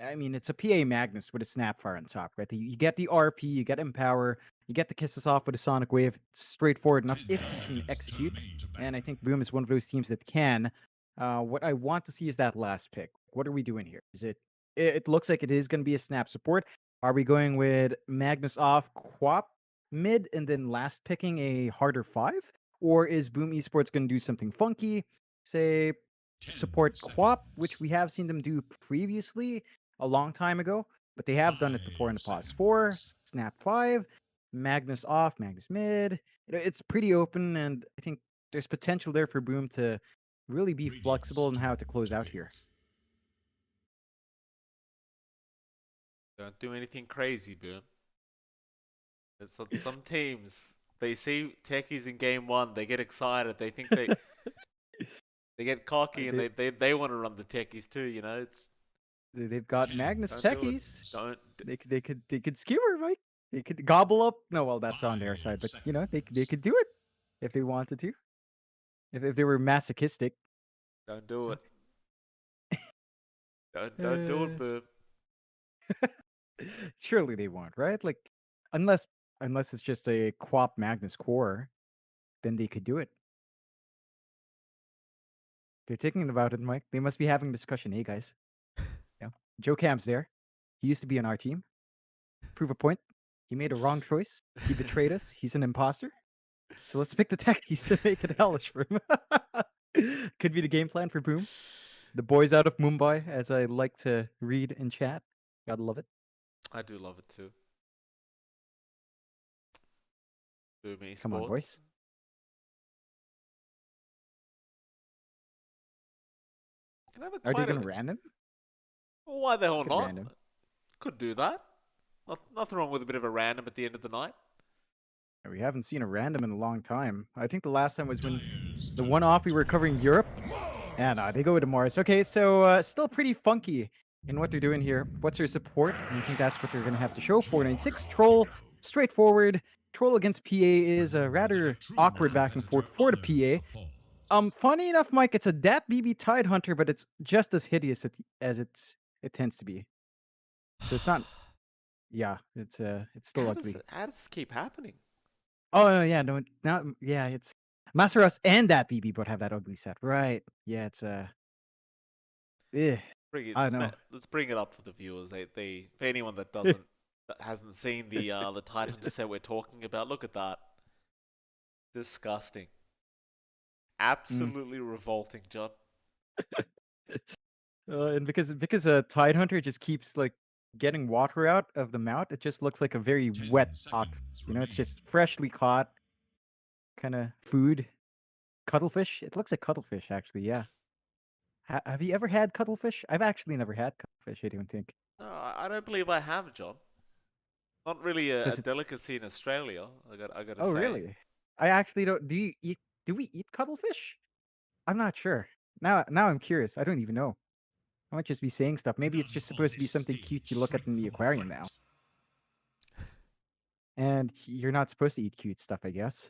I mean, it's a PA Magnus with a Snapfire on top, right? You get the RP, you get Empower, you get the Kisses off with a Sonic Wave. It's straightforward 10 enough if you can seconds still execute. remain to bat. And I think Boom is one of those teams that can. What I want to see is that last pick. What are we doing here? Is it? It looks like it is going to be a snap support. Are we going with Magnus off, Quap mid, and then last picking a harder 5? Or is Boom Esports going to do something funky? Say 10 support Quap, which seconds. we have seen them do previously a long time ago, but they have done it before 5 in the pause. 4, seconds. Snap 5, Magnus off, Magnus mid. It's pretty open, and I think there's potential there for Boom to really be Radiant's flexible in turn how to close to out pick. here. Don't do anything crazy, Boom. There's some teams, they see techies in game one, they get excited, they think they get cocky, and They, they want to run the techies too. You know, it's they've got 10 Magnus don't do it. techies. seconds. Don't. They could skewer, Mike. They could gobble up. No, well, that's on their 5 side, but you know they seconds. could do it if they wanted to. If they were masochistic. Don't do it. Don't do it, Uh, Boom. Surely they won't, right? Like, unless unless it's just a Quap Magnus core, then they could do it. They're thinking about it, Mike. They must be having a discussion. Hey, guys. Yeah. Joe Cam's there. He used to be on our team. Prove a point. He made a wrong choice. He betrayed us. He's an imposter. So let's pick the techies to make it hellish for him. Could be the game plan for Boom. The boys out of Mumbai, as I like to read in chat. Gotta love it. I do love it too. Boom Come on, Esports. boys. Can have a Are they quite a. gonna random? Why the hell Could not? random. Could do that. Nothing wrong with a bit of a random at the end of the night. We haven't seen a random in a long time. I think the last time was when Dyer's the turn one off we to were covering pick. Europe. Mars. And they go to Mars. Okay, so still pretty funky in what they're doing here. What's their support? And I think that's what they're going to have to show. 496 Troll, straightforward. Troll against PA is a rather awkward Electronic back and forth editor for the honors PA. the pause. Funny enough, Mike, it's a Dat BB Tidehunter, but it's just as hideous as it tends to be. So it's not. Yeah, it's still ugly. How does this keep happening? Oh no, yeah, no, not yeah. It's Masaros and Dat BB both have that ugly set, right? Yeah, it's eh, Bring it. I don't know. Let's bring it up for the viewers. For anyone that hasn't seen the Tidehunter set we're talking about, look at that. Disgusting. Mm. Absolutely revolting, John. And because Tidehunter just keeps like getting water out of the mouth, it just looks like a very 10 wet octopus. seconds You know, it's remain. just freshly caught kind of food. Cuttlefish. It looks like cuttlefish, actually. Yeah. Have you ever had cuttlefish? I've actually never had cuttlefish. I don't think. No, I don't believe I have, John. Not really a Does it? delicacy in Australia. I gotta Oh, say. really? I actually don't. Do you eat? Do we eat cuttlefish? I'm not sure. Now I'm curious. I don't even know. I might just be saying stuff. Maybe it's None just on supposed to be this something cute stage you look at shrink in the from a aquarium now. fight. And you're not supposed to eat cute stuff, I guess.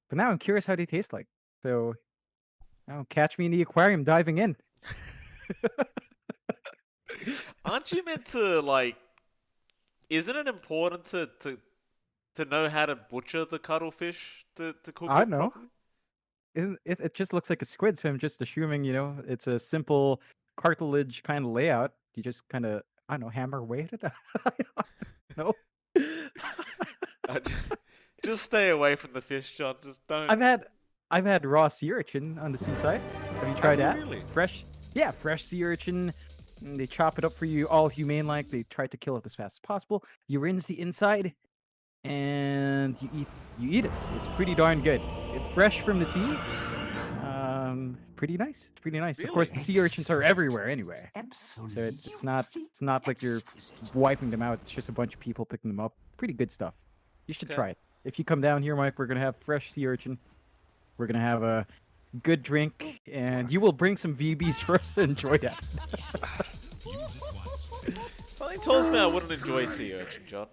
But now I'm curious how they taste like. So, now catch me in the aquarium diving in. Aren't you meant to like? Isn't it important to know how to butcher the cuttlefish to cook I it know. properly? It just looks like a squid, so I'm just assuming, it's a simple cartilage kind of layout. You just kind of, I don't know, hammer away at it. I don't know. Uh, j- just stay away from the fish, John. Just don't. I've had raw sea urchin on the seaside. Have you tried Have you that? really? Fresh, yeah, fresh sea urchin. They chop it up for you, all humane like. They try to kill it as fast as possible. You rinse the inside, and you eat it. It's pretty darn good. Fresh from the sea. Pretty nice. It's pretty nice. Of course, Really? the sea urchins are everywhere anyway. So it's not like you're wiping them out. It's just a bunch of people picking them up. Pretty good stuff. You should Okay. try it. If you come down here, Mike, we're gonna have fresh sea urchin. We're gonna have a good drink, and you will bring some VBs for us to enjoy that. Use it wisely. Something tells me I wouldn't enjoy sea urchin, John.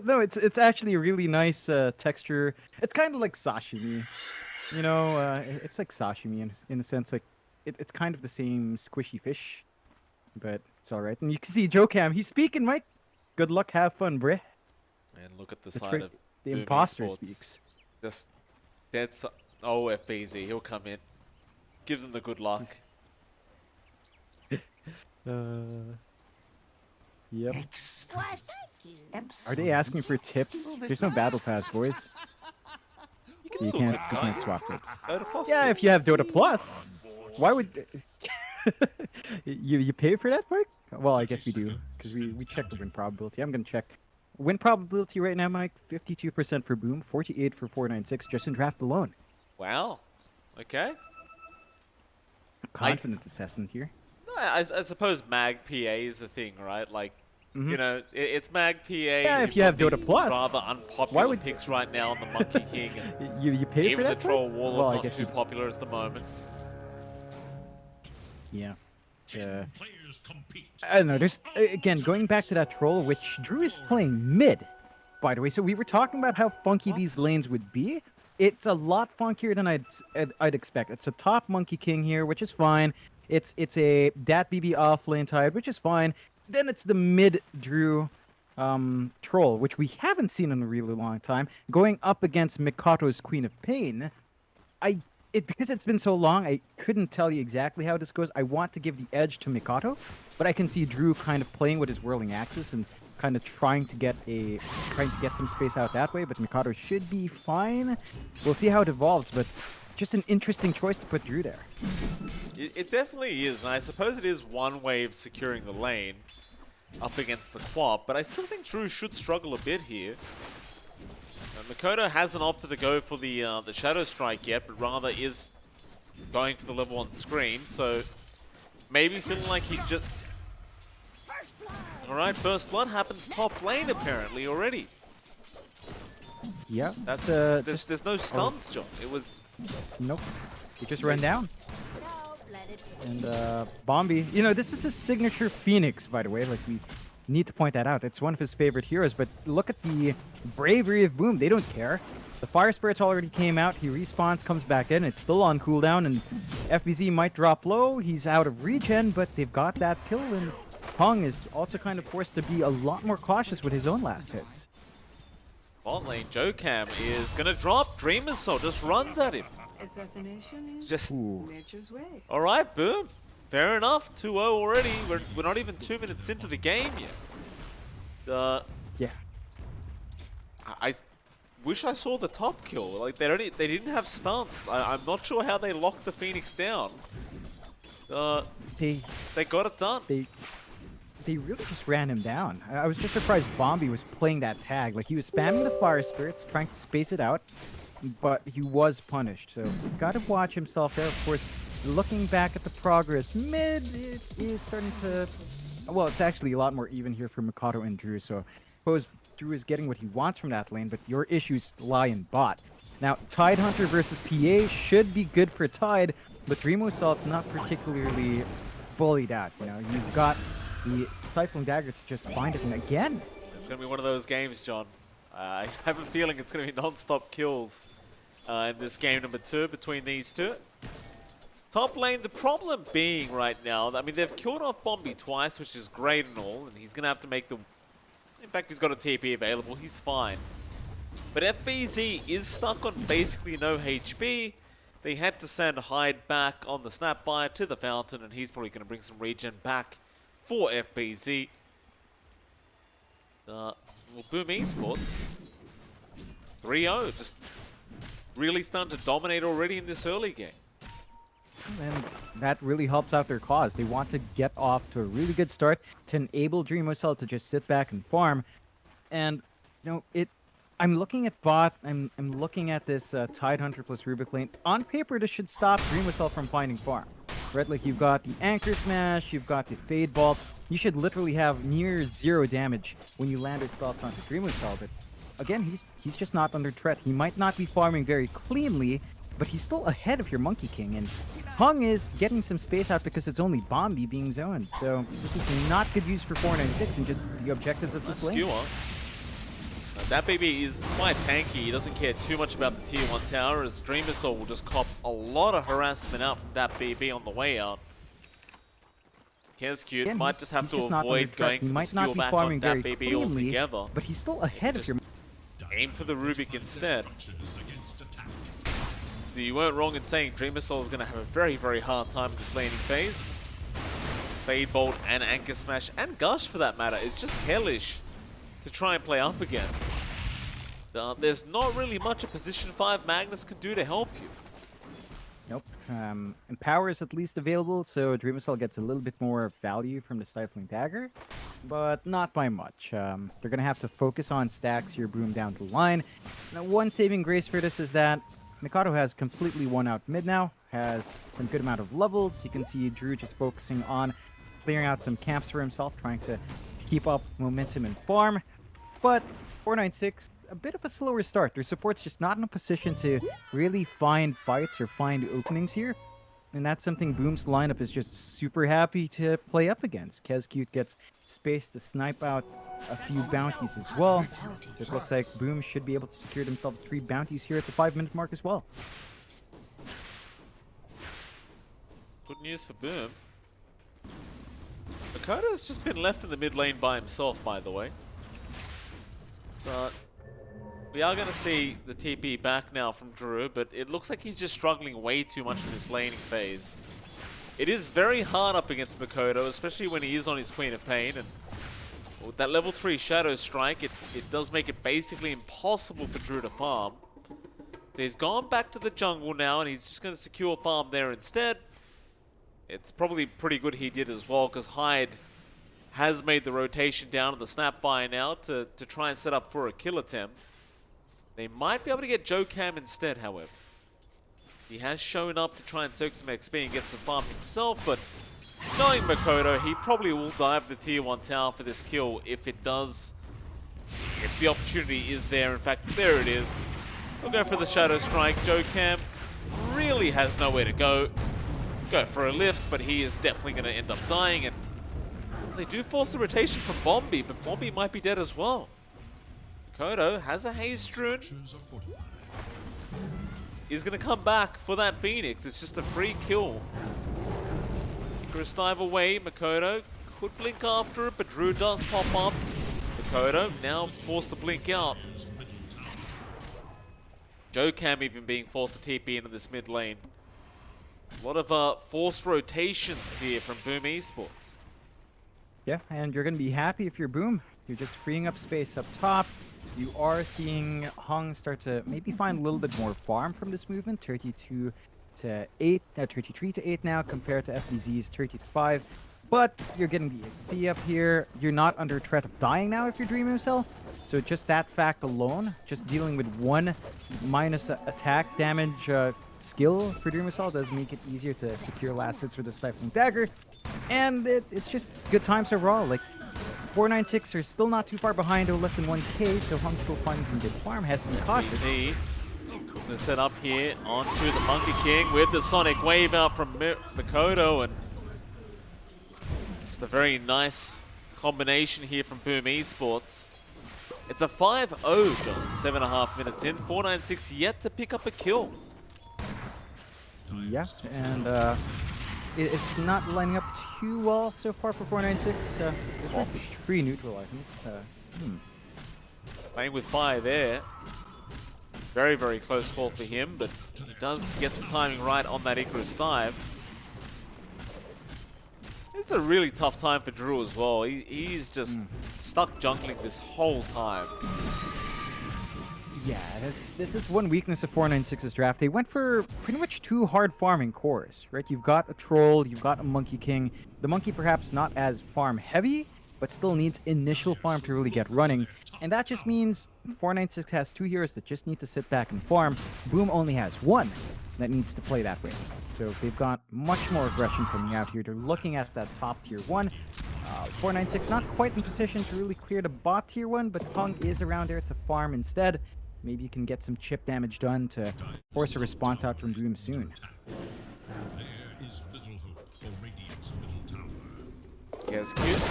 No, it's actually a really nice texture. It's kind of like sashimi, you know. It's like sashimi in a sense. Like it's kind of the same squishy fish, but it's all right. And you can see Joe Cam. He's speaking, Mike. Good luck, have fun, bruh. And look at the That's side right. of The Boom imposter Esports. speaks. Just dead. Oh, FBZ, he'll come in. Gives him the good luck. Yep. What? Are they asking for tips? There's no battle pass, boys. You So you still can't tip, you can't can't you? swap tips. Dota Plus Yeah, tip. if you have Dota Plus, why would you pay for that, Mike? Well, I guess we do because we check the win probability. I'm gonna check win probability right now, Mike. 52% for Boom, 48 for 496 just in draft alone. Wow. Okay. Confident assessment here. No, I suppose Mag PA is a thing, right? Like, Mhm. you know, it's Mag PA. Yeah, if We've you got have Dota these Plus, rather why unpopular would- picks right now on the Monkey King, and You pay for even the that, Troll Mike? Warlock Well, I not guess too you. popular at the moment. Yeah. 10 players compete. I don't know. There's again going back to that troll, which Drew is playing mid. By the way, so we were talking about how funky these lanes would be. It's a lot funkier than I'd expect. It's a top Monkey King here, which is fine. It's a Dat BB off lane tide, which is fine. Then it's the mid Drew troll, which we haven't seen in a really long time, going up against Mikoto's Queen of Pain. Because it's been so long, I couldn't tell you exactly how this goes. I want to give the edge to Mikoto, but I can see Drew kind of playing with his whirling axis and kind of trying to get some space out that way. But Mikoto should be fine. We'll see how it evolves, but just an interesting choice to put Drew there. It definitely is, and I suppose it is one way of securing the lane up against the Quap, but I still think Drew should struggle a bit here. Mikoto hasn't opted to go for the Shadow Strike yet, but rather is going for the level 1 Scream, so maybe feeling like he just... Alright, first blood happens top lane apparently already. Yeah, That's just there's no stuns, John. It was... nope. He just ran down. No, let it be. And Bombi, you know, this is his signature Phoenix, by the way. Like, we need to point that out. It's one of his favorite heroes, but look at the bravery of Boom. They don't care. The Fire Spirits already came out. He respawns, comes back in. It's still on cooldown, and FBZ might drop low. He's out of regen, but they've got that kill, and Hung is also kind of forced to be a lot more cautious with his own last hits. Bot lane, Jokam is gonna drop. Dreamer's Soul just runs at him. Assassination is Just... nature's way. Alright, Boom. Fair enough. 2-0 already. We're not even 2 minutes into the game yet. Yeah. I wish I saw the top kill. Like, they didn't have stuns. I'm not sure how they locked the Phoenix down. They Got it done. they really just ran him down. I was just surprised Bombi was playing that tag. Like, he was spamming the Fire Spirits, trying to space it out, but he was punished. So, got to watch himself there. Of course, looking back at the progress, mid it is starting to... Well, it's actually a lot more even here for Mikoto and Drew, so I suppose Drew is getting what he wants from that lane, but your issues lie in bot. Now, Tide Hunter versus PA should be good for Tide, but Dream Assault's not particularly bullied out. You know, you've got the Stifling Dagger to just find it, and again... It's going to be one of those games, John. I have a feeling it's going to be non-stop kills in this game number 2 between these two. Top lane, the problem being right now, I mean, they've killed off Bombi twice, which is great and all, and he's going to have to make the... In fact, he's got a TP available, he's fine. But FBZ is stuck on basically no HP, They had to send Hyde back on the snapfire to the fountain, and he's probably going to bring some regen back for FBZ. Well, Boom Esports 3-0, just really starting to dominate already in this early game. And that really helps out their cause. They want to get off to a really good start to enable DreamOcell to just sit back and farm. And I'm looking at bot. I'm looking at this Tidehunter plus Rubik lane. On paper, this should stop DreamOcell from finding farm. Right, like you've got the Anchor Smash, you've got the Fade Bolt. You should literally have near 0 damage when you land your spells onto DreamOcell. But again, he's just not under threat. He might not be farming very cleanly, but he's still ahead of your Monkey King. And Hung is getting some space out because it's only Bombi being zoned. So this is not good use for 496 and just the objectives of this lane. Skewer. That BB is quite tanky. He doesn't care too much about the tier 1 tower, as DreamOcell will just cop a lot of harassment out from that BB on the way out. Kescute might just have to avoid going for the skewer back on that BB altogether. But he's still ahead of your... Aim for the Rubik instead. You weren't wrong in saying DreamOcell is going to have a very, very hard time in this laning phase. Fade Bolt and Anchor Smash, and Gush for that matter, is just hellish to try and play up against. There's not really much a position 5 Magnus can do to help you. Nope. Empower is at least available, so DreamOcell gets a little bit more value from the Stifling Dagger, but not by much. They're going to have to focus on stacks your Boom down the line. Now, one saving grace for this is that Mikado has completely won out mid now, has some good amount of levels. You can see Drew just focusing on clearing out some camps for himself, trying to keep up momentum and farm. But 496, a bit of a slower start. Their support's just not in a position to really find fights or find openings here. And that's something Boom's lineup is just super happy to play up against. Kescute gets space to snipe out a few bounties as well. Just looks like Boom should be able to secure themselves 3 bounties here at the 5-minute mark as well. Good news for Boom. Makoto's just been left in the mid lane by himself, by the way. But we are going to see the TP back now from Drew, but it looks like he's just struggling way too much in this laning phase. It is very hard up against Makoto, especially when he is on his Queen of Pain, and with that level 3 Shadow Strike, it does make it basically impossible for Drew to farm. So he's gone back to the jungle now, and he's just going to secure farm there instead. It's probably pretty good he did as well, because Hyde has made the rotation down to the Snapfire now to try and set up for a kill attempt. They might be able to get Joe Cam instead, however. He has shown up to try and soak some XP and get some farm himself, but knowing Makoto, he probably will dive the tier 1 tower for this kill if it does. If the opportunity is there, in fact, there it is. We'll go for the Shadow Strike. Joe Cam really has nowhere to go. Go for a lift, but he is definitely going to end up dying, and they do force the rotation from Bombi, but Bombi might be dead as well. Makoto has a Haze Strewn. He's going to come back for that Phoenix. It's just a free kill. Icarus dive away. Makoto could blink after it, but Drew does pop up. Makoto now forced to blink out. Joe Cam even being forced to TP into this mid lane. A lot of forced rotations here from Boom Esports. Yeah, and you're going to be happy if you're Boom. You're just freeing up space up top. You are seeing Hung start to maybe find a little bit more farm from this movement. 32 to 8, 33 to 8 now compared to FBZ's 30 to 5. But you're getting the XP up here. You're not under threat of dying now if you're DreamOcell. So just that fact alone, just dealing with 1 minus attack damage skill for DreamOcell does make it easier to secure last hits with the Stifling Dagger. And it's just good times overall. Like, 496 are still not too far behind, or less than 1k, so Hung's still finding some good farm, has to be cautious. Gonna set up here onto the Monkey King with the Sonic Wave out from Makoto, and it's a very nice combination here from Boom Esports. It's a 5-0 goal, 7.5 minutes in, 496 yet to pick up a kill. Yeah, and it's not lining up too well so far for 496. There's like 3 neutral items. Playing with fire there. very, very close call for him, but he does get the timing right on that Icarus dive. It's a really tough time for Drew as well. He's just stuck jungling this whole time. Yeah, this is one weakness of 496's draft. They went for pretty much two hard farming cores, right? You've got a troll, you've got a monkey king. The monkey perhaps not as farm heavy, but still needs initial farm to really get running. And that just means 496 has two heroes that just need to sit back and farm. Boom only has one that needs to play that way. So they've got much more aggression coming out here. They're looking at that top tier 1. 496 not quite in position to really clear the bot tier 1, but Hung is around there to farm instead. Maybe you can get some chip damage done to force a response out from Boom soon. There is little hope for Radiant's middle tower. Yes, cute.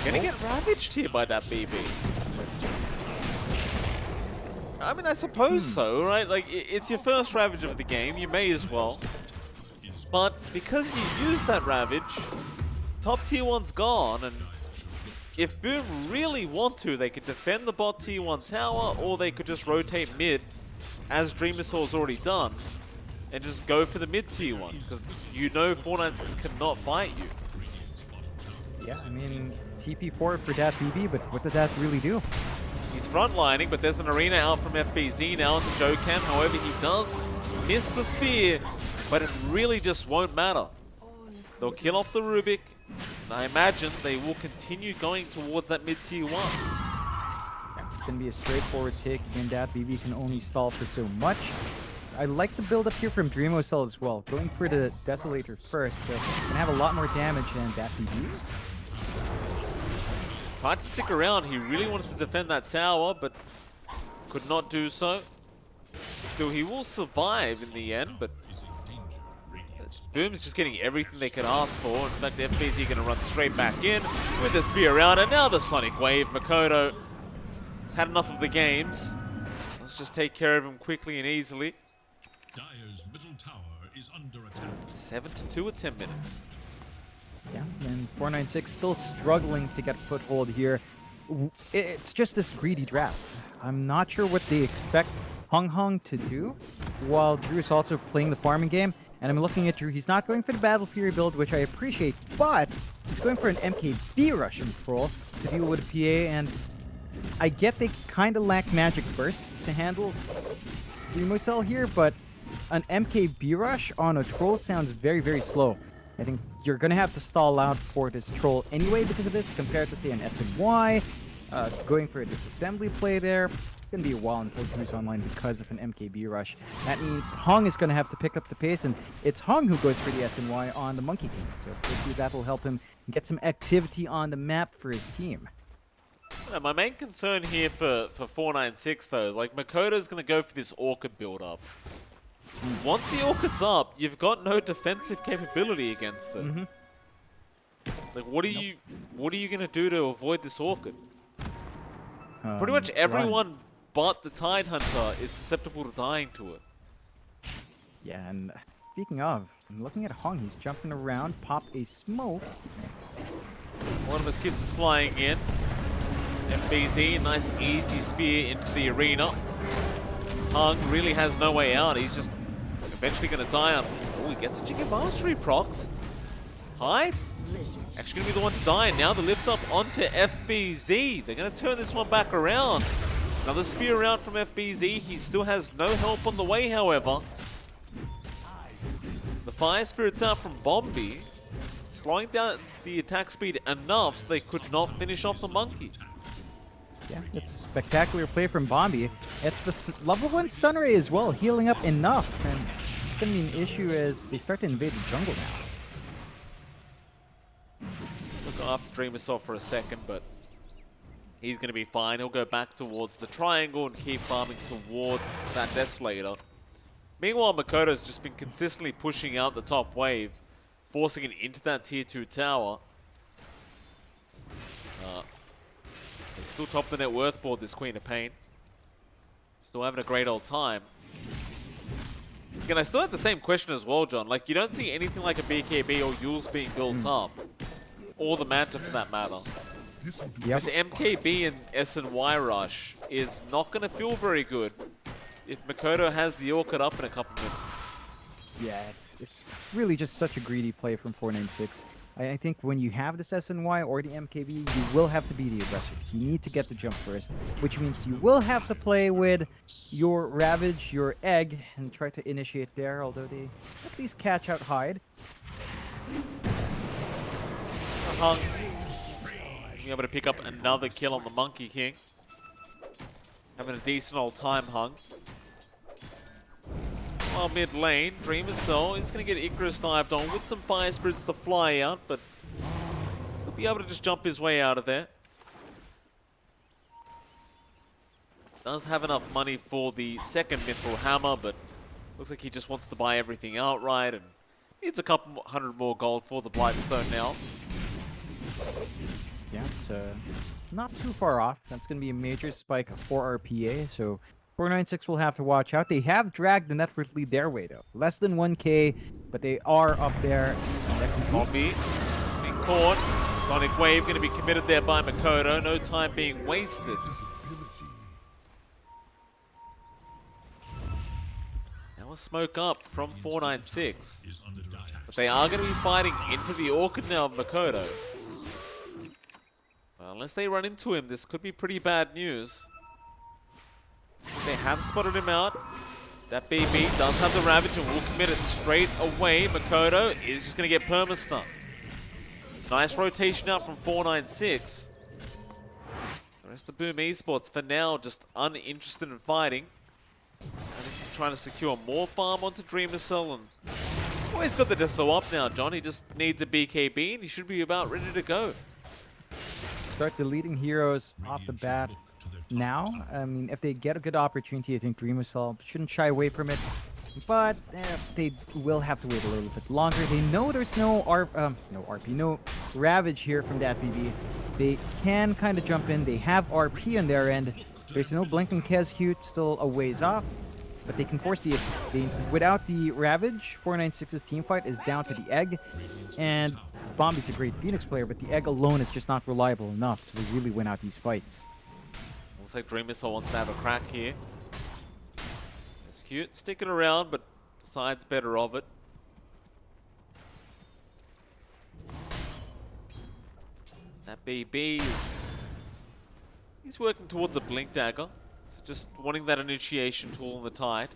Gonna get ravaged here by that BB. I mean, I suppose so, right? Like, it's your first ravage of the game, you may as well. But because you used that ravage, top tier 1's gone, and if Boom really want to, they could defend the bot tier 1 tower, or they could just rotate mid, as Dreamosaur's already done, and just go for the mid tier 1, because you know 496 cannot fight you. Yeah, I mean, TP4 for that BB, but what did that really do? He's frontlining, but there's an arena out from FBZ now into Jocam. However, he does miss the spear, but it really just won't matter. They'll kill off the Rubik, and I imagine they will continue going towards that mid-tier 1. Yeah, it's going to be a straightforward take, and that BB can only stall for so much. I like the build up here from Dreamocell as well. Going for the Desolator first, so can have a lot more damage than that BB. Tried to stick around, he really wanted to defend that tower, but could not do so. Still, he will survive in the end, but Boom's just getting everything they could ask for. In fact, FBZ going to run straight back in with the spear around, and now the Sonic Wave. Makoto has had enough of the games. Let's just take care of him quickly and easily. Dire's middle tower is under attack. 7-2 at 10 minutes. Yeah, and 496 still struggling to get foothold here. It's just this greedy draft. I'm not sure what they expect Hung to do, while Drew's also playing the farming game. And I'm looking at Drew, he's not going for the Battle Fury build, which I appreciate, but he's going for an MKB Russian troll to deal with a PA, and I get they kind of lack Magic Burst to handle Dreamocell here, but an MKB Rush on a troll sounds very, very slow. I think you're going to have to stall out for this troll anyway because of this, compared to, say, an SNY. Going for a disassembly play there. It's going to be a while until Drew's online because of an MKB Rush. That means Hung is going to have to pick up the pace, and it's Hung who goes for the SNY on the Monkey King. So we'll see if that will help him get some activity on the map for his team. Yeah, my main concern here for 496, though, is like Makoto's going to go for this Orchid build-up. Once the Orchid's up, you've got no defensive capability against it. Like, what are you going to do to avoid this Orchid? Pretty much everyone but the Tidehunter is susceptible to dying to it. Yeah, and speaking of, I'm looking at Hung. He's jumping around, pop a smoke. One of his kisses flying in. FBZ, nice easy spear into the arena. Hung really has no way out. He's just eventually going to die on... Oh, he gets a Chicken Mastery procs. Hyde? Actually going to be the one to die. And now the lift up onto FBZ. They're going to turn this one back around. Another spear around from FBZ. He still has no help on the way, however. The Fire Spirit's out from Bombi, slowing down the attack speed enough so they could not finish off the Monkey. Yeah, it's spectacular play from Bombi. It's the level 1 Sunray as well, healing up enough. And it's going to be an issue as they start to invade the jungle now. Look after Dreamosaur for a second, but he's going to be fine. He'll go back towards the triangle and keep farming towards that Desolator. Meanwhile, Makoto's just been consistently pushing out the top wave, forcing it into that tier 2 tower. He's still top of the net worth board, this Queen of Pain. Still having a great old time. Again, I still have the same question as well, John. Like, you don't see anything like a BKB or Yules being built up. Or the Manta, for that matter. Yep. This MKB and SNY rush is not going to feel very good if Makoto has the Orchid up in a couple minutes. Yeah, it's really just such a greedy play from 496. I think when you have this SNY or the MKB, you will have to be the aggressors. You need to get the jump first, which means you will have to play with your Ravage, your Egg, and try to initiate there, although they at least catch out Hyde. Hung being able to pick up another kill on the Monkey King. Having a decent old time, Hung. While mid lane, Dreamer's Soul is going to get Icarus dived on with some Fire Spirits to fly out, but he'll be able to just jump his way out of there. Does have enough money for the second Mithril Hammer, but looks like he just wants to buy everything outright and needs a couple hundred more gold for the Blightstone now. Yeah, it's not too far off. That's going to be a major spike for RPA, so 496 will have to watch out. They have dragged the net worth lead their way, though. Less than 1k, but they are up there. Zombie being caught. Sonic Wave going to be committed there by Makoto. No time being wasted. Now a smoke up from 496. But they are going to be fighting into the Orchid now of Makoto. Well, unless they run into him, this could be pretty bad news. They have spotted him out. That BB does have the Ravage and will commit it straight away. Makoto is just going to get perma-stun. Nice rotation out from 496. The rest of Boom Esports, for now, just uninterested in fighting. And just trying to secure more farm onto Dreamercell. And oh, he's got the Deso up now, John. He just needs a BKB and he should be about ready to go. Start deleting heroes off the bat. Now, I mean, if they get a good opportunity, I think Dreamercell shouldn't shy away from it. But they will have to wait a little bit longer. They know there's no Ravage here from that BB. They can kind of jump in. They have RP on their end. There's no Blinking Kescute, still a ways off. But they can force the issue. Without the Ravage, 496's team fight is down to the Egg. And Bombi's a great Phoenix player, but the Egg alone is just not reliable enough to really win out these fights. Looks like Dreamercell wants to have a crack here. It's cute, sticking around, but decides better of it. That BB he's working towards a Blink Dagger. So just wanting that initiation tool on the Tide.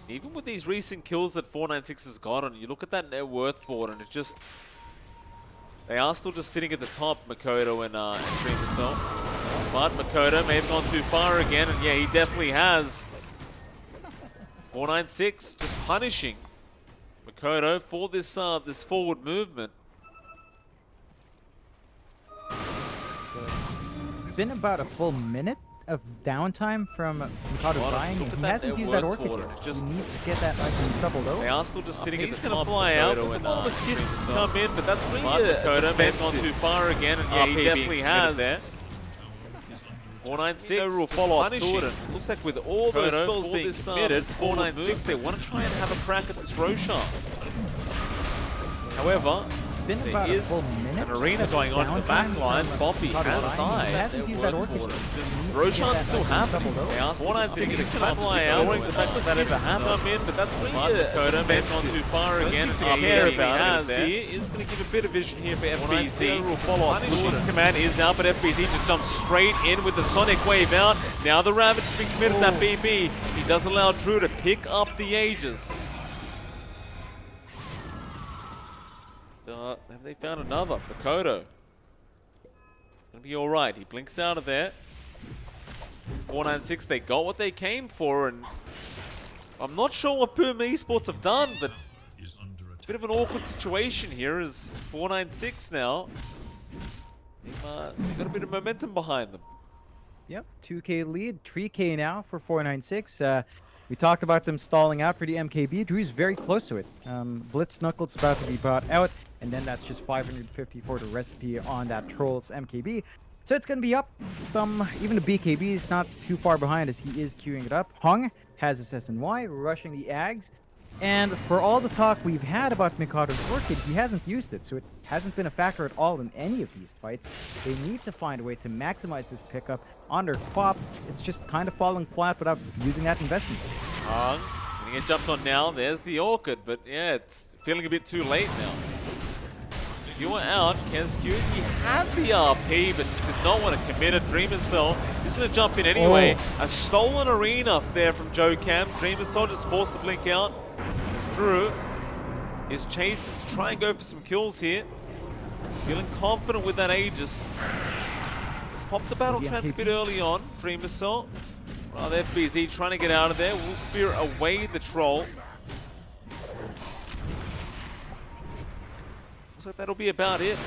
Even with these recent kills that 496 has gotten, you look at that net worth board and it just... They are still just sitting at the top, Makoto and Dreamercell. But Makoto may have gone too far again, and yeah, he definitely has. 496 just punishing Makoto for this this forward movement. It's been about a full minute of downtime from Mikado dying, and he hasn't used that Orchid yet. He needs to get that item doubled over. They are still just sitting at the top. He's going to fly out, but the Marvelous Kiss come in, but that's really Makoto may have gone too far again, and yeah, he definitely has. There. 496 no real follow-up to it. Looks like with all those spells being committed, 496, they want to try and have a crack at this Roshan. However, there is an arena going on in the back lines. Bombi has died. Roshan's still happening. 496 is going to fly out, knowing the fact that that ever happened. But that's really Dakota may have gone too far again. And to care about it here is going to give a bit of vision here for FBZ. Punishing's command is out, but FBZ just jumps straight in with the Sonic Wave out. Now the Ravage has been committed to that BB. He does allow Drew to pick up the Aegis. Have they found another? Makoto. Gonna be alright. He blinks out of there. 496, they got what they came for, and I'm not sure what Boom Esports have done, but it's a bit of an awkward situation here as 496 now. They've got a bit of momentum behind them. Yep, 2k lead, 3k now for 496. We talked about them stalling out for the MKB. Drew's very close to it. Blitz Knuckles about to be brought out, and then that's just 550 for the recipe on that Troll's MKB. So it's going to be up. Even the BKB is not too far behind as he is queuing it up. Hung has his SNY, rushing the Ags. And for all the talk we've had about Mikado's Orchid, he hasn't used it, so it hasn't been a factor at all in any of these fights. They need to find a way to maximize this pickup on their pop. It's just kind of falling flat without using that investment. Hung, gonna get jumped on now. There's the Orchid, but yeah, it's feeling a bit too late now. You are out, Kescu. He had the RP, but just did not want to commit a Dreamer Cell. He's going to jump in anyway. A stolen arena there from Joe Cam. Dreamer Cell just forced to blink out. As Drew is chasing to try and go for some kills here. Feeling confident with that Aegis. Let's pop the Battle Trance a bit early on. Dreamer Cell. Rather FBZ trying to get out of there. Will Spear away the Troll. Looks like that'll be about it.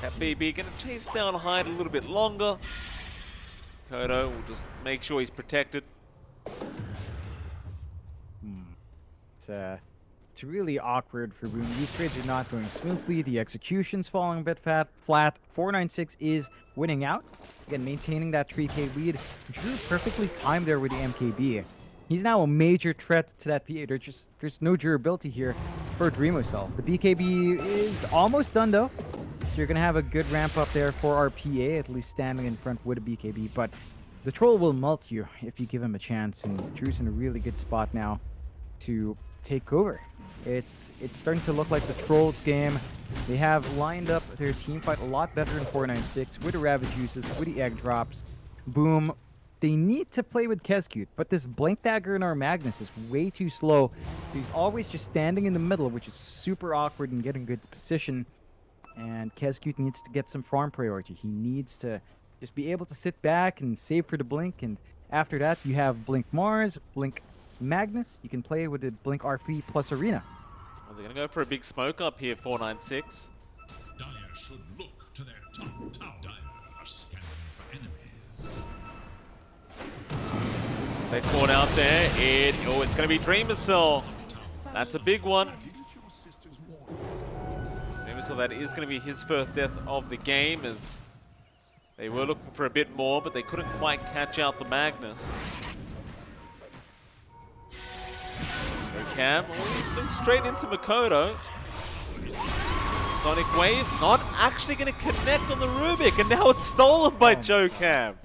That BB gonna chase down Hyde a little bit longer. Kodo will just make sure he's protected. It's really awkward for Boom. These trades are not going smoothly. The execution's falling a bit flat. 496 is winning out. Again, maintaining that 3K lead. Drew perfectly timed there with the MKB. He's now a major threat to that PA. There's no durability here for Dreamocell. The BKB is almost done though. So you're going to have a good ramp up there for our PA, at least standing in front with a BKB. But the Troll will melt you if you give him a chance. And Drew's in a really good spot now to take over. It's starting to look like the Trolls game. They have lined up their team fight a lot better in 496 with the Ravage uses, with the egg drops. Boom. They need to play with Kescute, but this Blink Dagger in our Magnus is way too slow. He's always just standing in the middle, which is super awkward and getting good position. And Kescute needs to get some farm priority. He needs to just be able to sit back and save for the Blink. And after that, you have Blink Mars, Blink Magnus. You can play with the Blink RP plus Arena. Well, they're going to go for a big smoke up here, 496. Dire should look to their top tower. Dire are scanning for enemies. They fought out there. It's going to be Dreamocell. That's a big one. Dreamocell, that is going to be his first death of the game, as they were looking for a bit more, but they couldn't quite catch out the Magnus. So Cam, he's been straight into Makoto. Sonic Wave not actually going to connect on the Rubik, and now it's stolen by Joe Cam.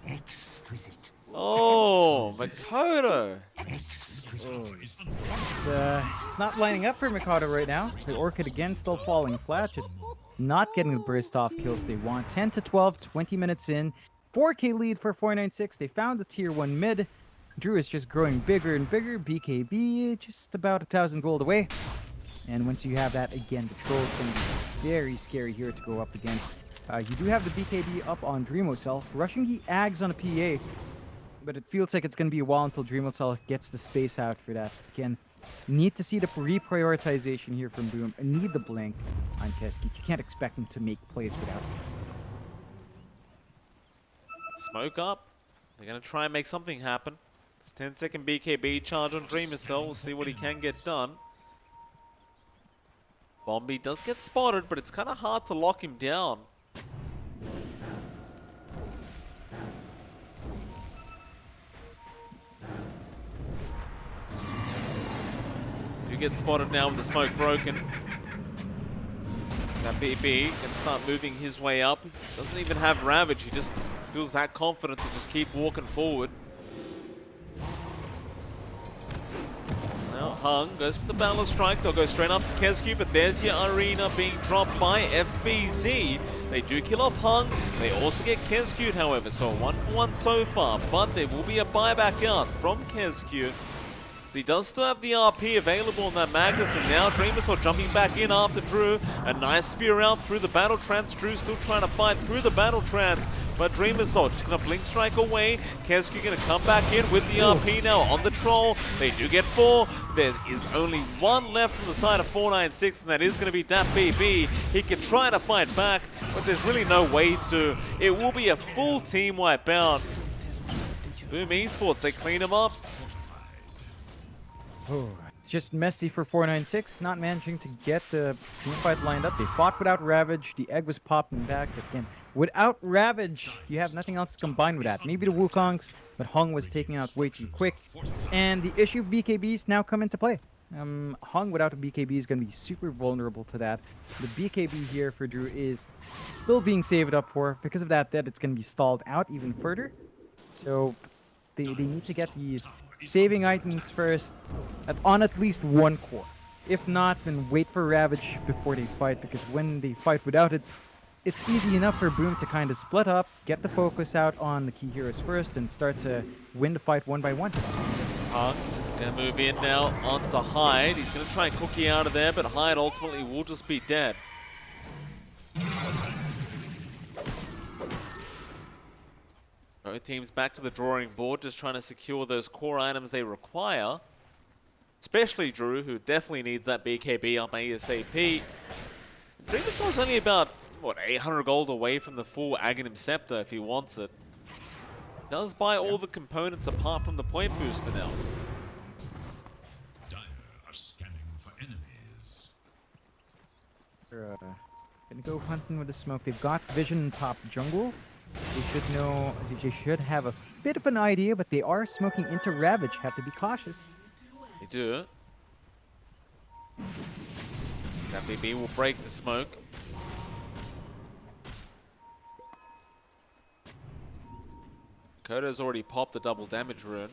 Exquisite. Oh, Makoto. It's not lining up for Mikado right now. The Orchid again still falling flat, just not getting the burst off kills they want. 10 to 12, 20 minutes in. 4K lead for 496. They found the tier 1 mid. Drew is just growing bigger and bigger. BKB just about 1,000 gold away. And once you have that, again, the Troll's going to be very scary here to go up against. You do have the BKB up on Dreamocell. Rushing the Ags on a PA. But it feels like it's going to be a while until Dreamocell gets the space out for that. Again, need to see the reprioritization here from Boom. And need the blink on Kescute. You can't expect him to make plays without it. Smoke up. They're going to try and make something happen. It's 10-second BKB charge on Dreamocell. We'll see what he can get done. Bombi does get spotted, but it's kind of hard to lock him down. You get spotted now with the smoke broken. That BB can start moving his way up. Doesn't even have Ravage. He just feels that confident to just keep walking forward. Now Hung goes for the Balor Strike. They'll go straight up to Kescute, but there's your Arena being dropped by FBZ. They do kill off Hung. They also get Kescute, however, so 1-for-1 so far. But there will be a buyback out from Kescute. He does still have the RP available on that Magnus, and now Dreamocell jumping back in after Drew. A nice spear out through the Battle Trance. Drew still trying to fight through the Battle Trance, but Dreamocell just going to Blink Strike away. Kescute going to come back in with the RP now on the Troll. They do get 4. There is only 1 left from the side of 496, and that is going to be that BB. He can try to fight back, but there's really no way to. It will be a full team wipe out. Boom Esports, they clean him up. just messy for 496, not managing to get the team fight lined up. They fought without Ravage. The egg was popping back. But again, without Ravage, you have nothing else to combine with that. Maybe the Wukongs, but Hung was taken out way too quick. And the issue of BKBs now come into play. Hung without a BKB is going to be super vulnerable to that. The BKB here for Drew is still being saved up for. Because of that, it's going to be stalled out even further. So they need to get these saving items first on at least one core. If not, then wait for Ravage before they fight, because when they fight without it, it's easy enough for Boom to kind of split up, get the focus out on the key heroes first, and start to win the fight one by one. Hung gonna move in now onto Hyde. He's gonna try and cookie out of there, but Hyde ultimately will just be dead. Both teams back to the drawing board, just trying to secure those core items they require. Especially Drew, who definitely needs that BKB up ASAP. Dreamersoul's only about, what, 800 gold away from the full Aghanim Scepter if he wants it. Does buy all the components apart from the point booster now. Dire are scanning for enemies. They're gonna go hunting with the smoke. They've got vision top jungle. They should know, they should have a bit of an idea, but they are smoking into Ravage. Have to be cautious. They do. That BB will break the smoke. Kodo's already popped the double damage rune.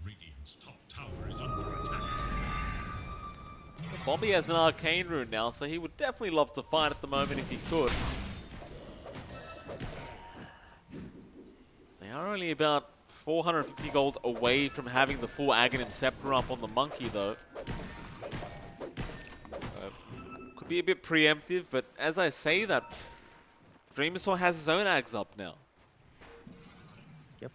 Radiant's top tower is under attack. Bobby has an arcane rune now, so he would definitely love to fight at the moment if he could. They are only about 450 gold away from having the full Aghanim Scepter up on the monkey, though. Could be a bit preemptive, but as I say that, Dreamersaur has his own Ags up now. Yep.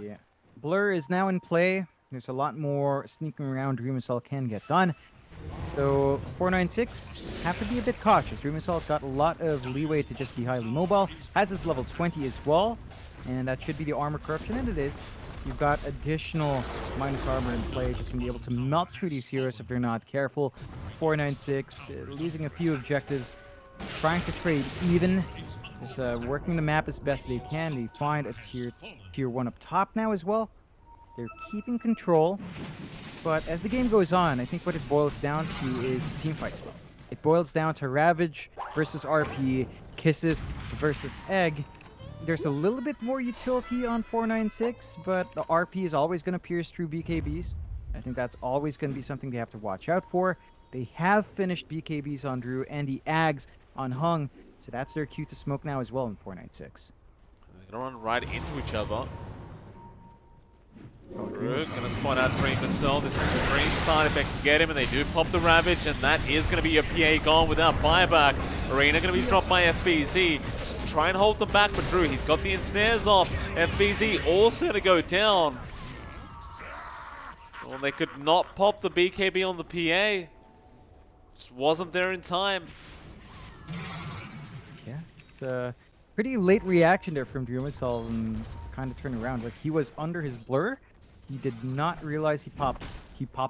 Yeah. Blur is now in play. There's a lot more sneaking around Dreamersaur can get done. So 496 have to be a bit cautious. Dreamersaur's got a lot of leeway to just be highly mobile. Has his level 20 as well. And that should be the armor corruption, and it is. You've got additional minus armor in play, just to be able to melt through these heroes if they're not careful. 496 losing a few objectives, trying to trade even. Just working the map as best they can. They find a tier 1 up top now as well. They're keeping control. But as the game goes on, I think what it boils down to is the team fight spell. It boils down to Ravage versus RP, Kisses versus Egg. There's a little bit more utility on 496, but the RP is always going to pierce through BKBs. I think that's always going to be something they have to watch out for. They have finished BKBs on Drew and the Ags on Hung, so that's their cue to smoke now as well in 496. They're gonna run right into each other. Drew gonna spawn out Dreamersaul. This is the Dream Star if they can get him, and they do pop the Ravage, and that is gonna be a PA gone without buyback. Arena gonna be dropped by FBZ. Just try and hold them back, but Drew, he's got the ensnares off. FBZ also to go down. Well, they could not pop the BKB on the PA. Just wasn't there in time. Yeah, it's a pretty late reaction there from Dreamersaul and kind of turn around. Like, he was under his blur. He did not realize he popped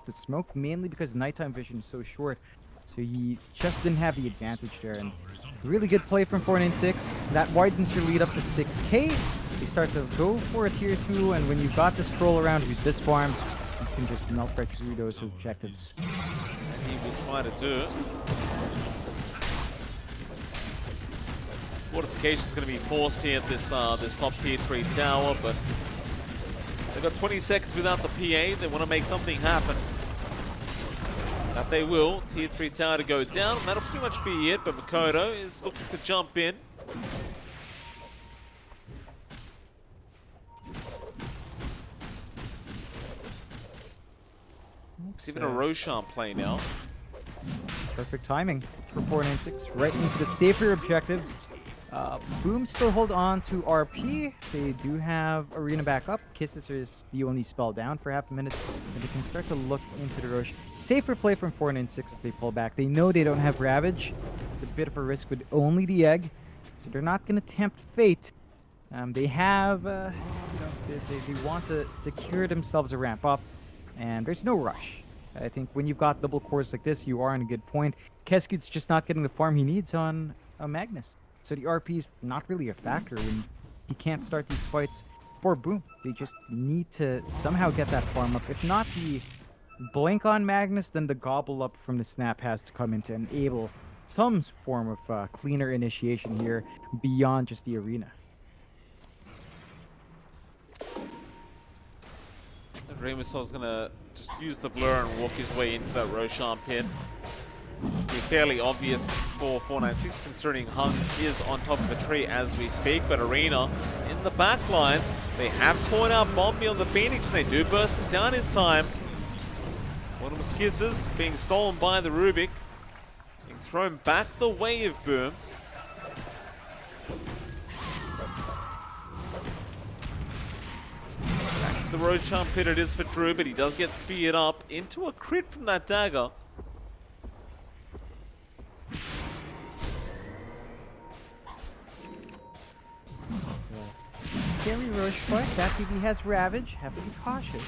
the smoke, mainly because nighttime vision is so short. So he just didn't have the advantage there. And really good play from 496. That widens your lead up to 6k. They start to go for a tier 2, and when you've got this troll around who's this farmed, you can just melt right through those objectives. And he will try to do it. Fortification is going to be forced here at this top tier 3 tower, but they've got 20 seconds without the PA. They want to make something happen. That they will. Tier 3 tower to go down. That'll pretty much be it, but Makoto is looking to jump in. It's even a Roshan play now. Perfect timing for 496. Right into the safer objective. Boom still hold on to RP. They do have Arena back up. Kisses is the only spell down for half a minute. And they can start to look into the Rosh. Safer play from 496 as they pull back. They know they don't have Ravage. It's a bit of a risk with only the egg. So they're not going to tempt fate. They have, they want to secure themselves a ramp up. and there's no rush. I think when you've got double cores like this, you are on a good point. Keskut's just not getting the farm he needs on Magnus. So the RP is not really a factor when he can't start these fights for Boom. They just need to somehow get that farm up. If not the blink on Magnus, then the gobble up from the snap has to come in to enable some form of cleaner initiation here beyond just the arena. Remusov's gonna just use the blur and walk his way into that Roshan pit. Be fairly obvious for 496 considering Hung is on top of a tree as we speak, but Arena in the back lines, they have caught out Bombi on the Phoenix and they do burst him down in time. Bottom's Kisses being stolen by the Rubik, being thrown back the way of Boom. Back to the Roshan pit it is for Drew, but he does get speared up into a crit from that dagger. Scary rush fight. That BB has Ravage. Have to be cautious.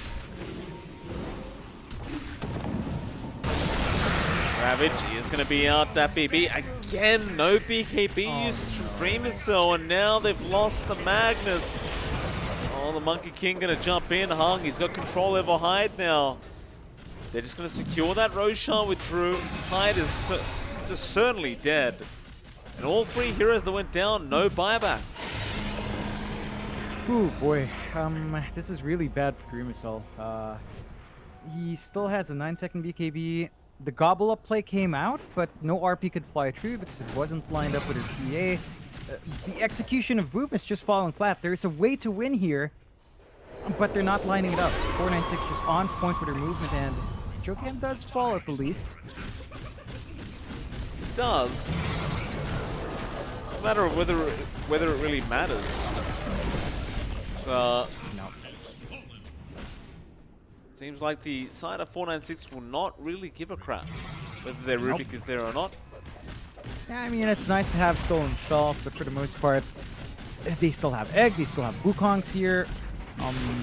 Ravage is going to be out that BB. Again, no BKB used from Dreamer Cell, and now they've lost the Magnus. Oh, the Monkey King going to jump in. Hung, he's got control over Hyde now. They're just going to secure that Roshan with Drew. Hyde is just certainly dead. And all three heroes that went down, no buybacks. Ooh boy, this is really bad for Dreamusol. He still has a 9-second BKB. The gobble up play came out, but no RP could fly through because it wasn't lined up with his PA. The execution of Boom is just falling flat. There's a way to win here, but they're not lining it up. 496 just on point with her movement, and Jokan does fall at the least. It does. No matter of whether it really matters. No. Seems like the side of 496 will not really give a crap whether their Rubik is there or not. Yeah, I mean, it's nice to have stolen spells, but for the most part, they still have Egg, they still have Wukongs here.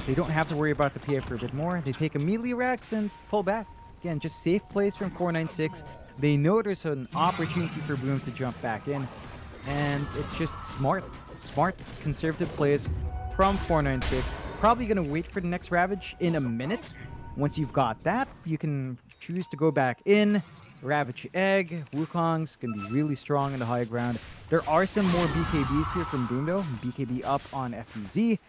They don't have to worry about the PA for a bit more. They take a melee Rex and pull back. Again, just safe plays from 496. They know there's an opportunity for Boom to jump back in, and it's just smart, conservative plays from 496. Probably going to wait for the next Ravage in a minute. Once you've got that, you can choose to go back in. Ravage Egg, Wukong's going to be really strong in the high ground. There are some more BKBs here from Boom though. BKB up on FUZ.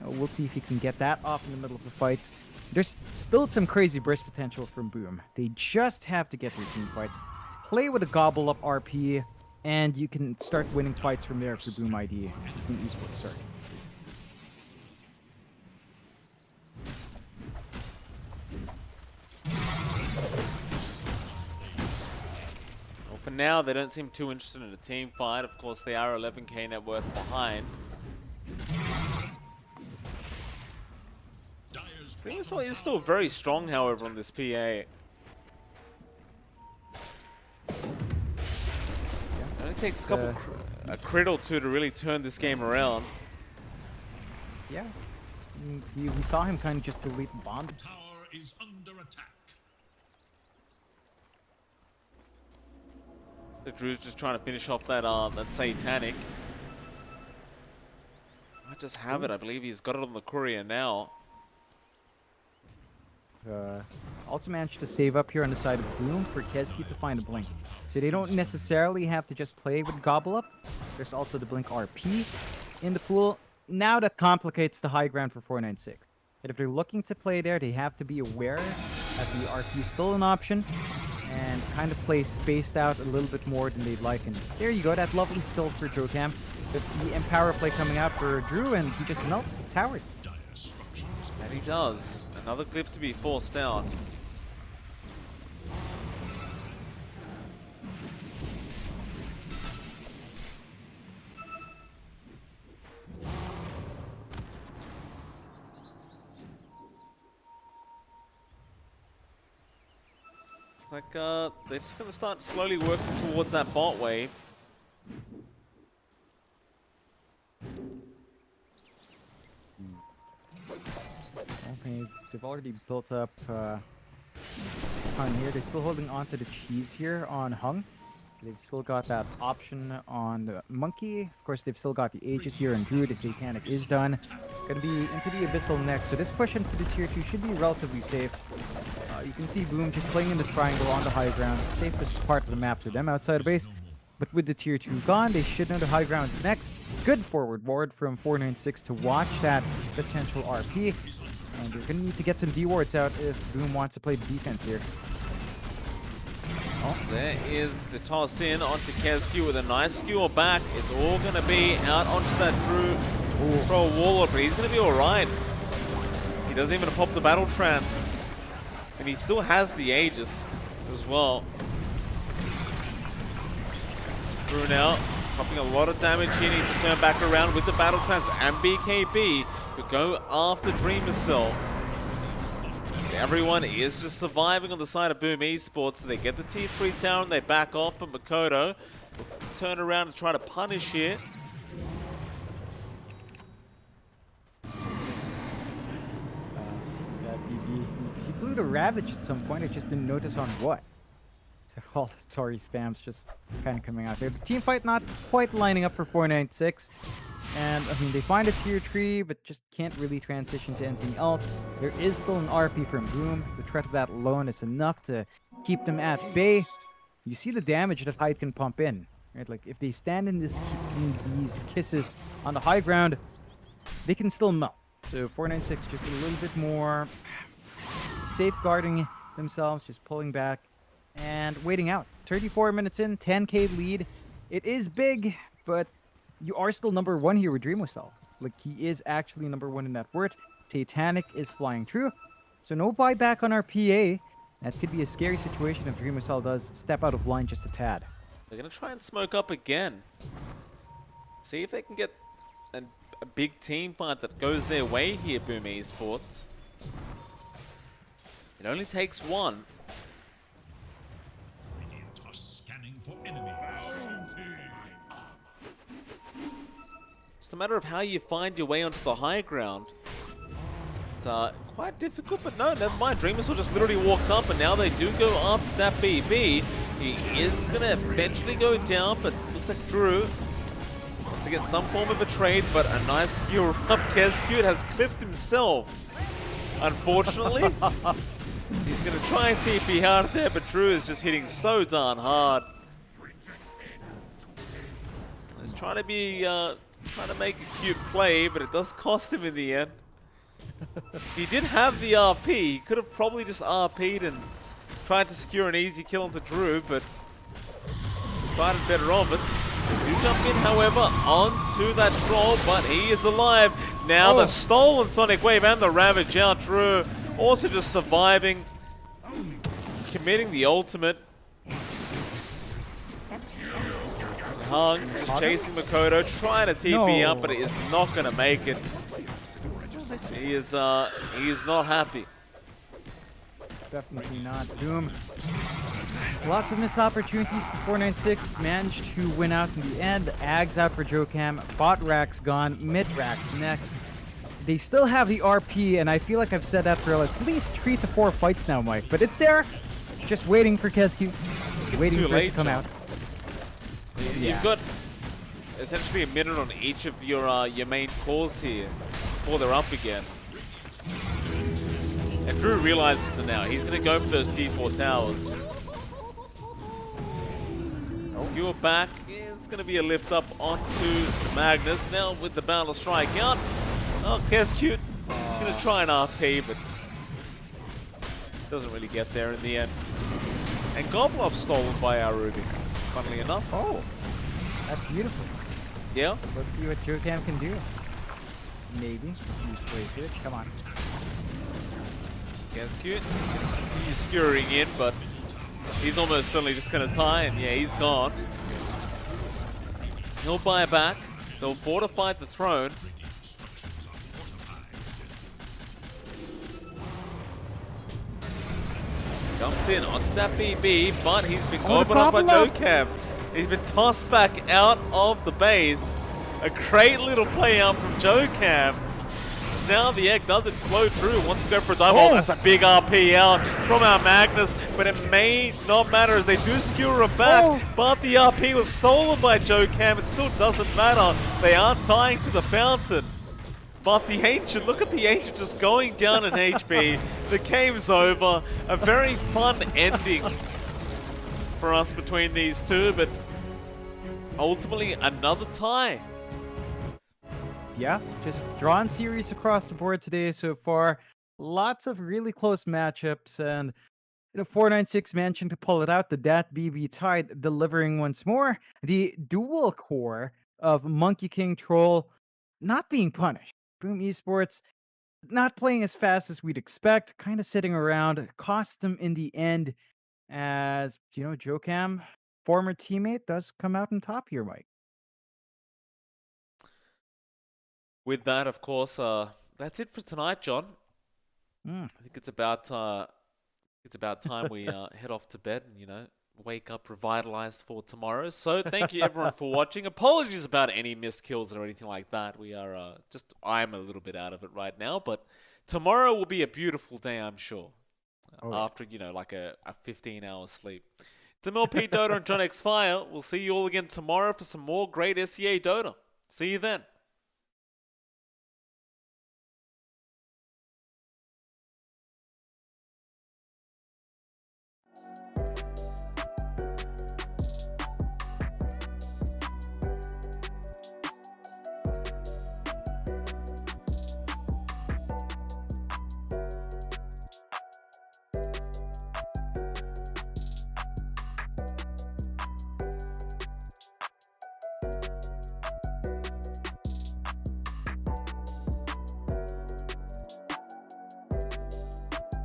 We'll see if he can get that off in the middle of the fights. There's still some crazy burst potential from Boom. They just have to get their team fights. Play with a gobble up RP, and you can start winning fights from there for Boom ID in Esports, sorry. Well, for now, they don't seem too interested in a team fight. Of course, they are 11k net worth behind. Dreamusol is still very strong, however, on this PA. It only takes a crit or two to really turn this game around. Yeah. We saw him kind of just delete the bomb. Tower is under attack. The Drew's just trying to finish off that that Satanic. Might just have it. I believe he's got it on the courier now. Also managed to save up here on the side of Boom for Keski to find a blink. So they don't necessarily have to just play with Gobble Up. There's also the blink RP in the pool. Now that complicates the high ground for 496. But if they're looking to play there, they have to be aware that the RP is still an option and kind of play spaced out a little bit more than they'd like. And there you go, that lovely still for Jokam. That's the Empower play coming out for Drew, and he just melts the towers. And he does. Another cliff to be forced out. Like, they're just going to start slowly working towards that bot wave. Okay, the they've already built up Hung here. They're still holding on to the cheese here on Hung. They've still got that option on the Monkey. Of course, they've still got the Aegis here and Druid. The Satanic is done. Gonna be into the Abyssal next. So this push into the tier 2 should be relatively safe. You can see Boom just playing in the triangle on the high ground. Safest part of the map for them outside of base. But with the tier 2 gone, they should know the high ground's next. Good forward ward from 496 to watch that potential RP. And they're gonna need to get some D wards out if Boom wants to play defense here. Oh, there is the toss in onto Keskew with a nice skewer back. It's all going to be out onto that Drew Pro Warlord, but he's going to be alright. He doesn't even pop the Battle Trance. And he still has the Aegis as well. Drew now popping a lot of damage here. Needs to turn back around with the Battle Trance and BKB to go after Dreamer Cell. Everyone is just surviving on the side of Boom Esports. So they get the T3 tower and they back off, but Makoto will turn around and try to punish here. He blew the Ravage at some point. I just didn't notice on what. So all the sorry spams just kind of coming out there. But team fight not quite lining up for 496. And, I mean, they find a tier 3, but just can't really transition to anything else. There is still an RP from Boom. The threat of that alone is enough to keep them at bay. You see the damage that Hyde can pump in, right? Like, if they stand in these kisses on the high ground, they can still melt. So 496 just a little bit more safeguarding themselves, just pulling back and waiting out. 34 minutes in, 10k lead. It is big, but you are still number 1 here with Dreamwhistle. Like, he is actually number 1 in that word. Satanic is flying through. So no buyback on our PA. That could be a scary situation if Dreamwhistle does step out of line just a tad. They're going to try and smoke up again. See if they can get a big team fight that goes their way here, Boom Esports. It only takes one. Radiant are scanning for enemies. It's a matter of how you find your way onto the high ground. It's quite difficult, but no, never mind. Dreamwhistle just literally walks up, and now they do go after that BB. He is going to eventually go down, but looks like Drew wants to get some form of a trade, but a nice skewer up. Keskew has clipped himself, unfortunately. He's going to try and TP out there, but Drew is just hitting so darn hard. He's trying to be... trying to make a cute play, but it does cost him in the end. He did have the RP. He could have probably just RP'd and tried to secure an easy kill onto Drew, but decided better on it. They do jump in, however, onto that troll, but he is alive. Now the stolen Sonic Wave and the Ravage out. Drew also just surviving, committing the ultimate. Hung, just chasing Makoto, trying to TP up, but it is not going to make it. He is not happy. Definitely not. Boom. Lots of missed opportunities. 496 managed to win out in the end. Ags out for Jokam. Bot rack's gone. Mid rack's next. They still have the RP, and I feel like I've said that for like at least 3 to 4 fights now, Mike. But it's there, just waiting for Keskew, waiting for it to come out. You've got essentially a minute on each of your main cores here before they're up again. And Drew realizes it now. He's going to go for those T4 towers. Skewer back is going to be a lift up onto Magnus. Now with the Battle Strike out. Oh, Keskew. He's going to try an RP, but doesn't really get there in the end. And Goblop stolen by our Ruby, funnily enough. Oh, that's beautiful. Yeah. Let's see what Jokam can do. Maybe. He's plays good. Come on. Keskew continues skewering in, but he's almost certainly just going to tie, and yeah, he's gone. He'll buy back. They'll fortify the throne. Jumps in onto that BB, but he's been gobbled up by Jokam. He's been tossed back out of the base. A great little play out from Jokam. now. The egg does explode through. Wants to go for a dive. Oh. Oh, that's a big RP out from our Magnus, but it may not matter as they do skewer him back. Oh. But the RP was stolen by Joe Cam. It still doesn't matter. They aren't tying to the fountain. But the Ancient, look at the Ancient just going down in HP. The game's over. A very fun ending for us between these two, but ultimately another tie. Yeah, just drawn series across the board today so far. Lots of really close matchups, and 496 managing to pull it out. The Dat BB Tide delivering once more. The dual core of Monkey King Troll not being punished. Boom Esports not playing as fast as we'd expect, kind of sitting around, cost them in the end as, Joe Cam, former teammate, does come out on top here, Mike. With that, of course, that's it for tonight, John. I think it's about time we head off to bed and wake up revitalized for tomorrow. So thank you everyone for watching. Apologies about any missed kills or anything like that. We are I'm a little bit out of it right now, but tomorrow will be a beautiful day, I'm sure. After like a 15-hour sleep. It's MLP Dota and John X Fire. We'll see you all again tomorrow for some more great SEA Dota. See you then.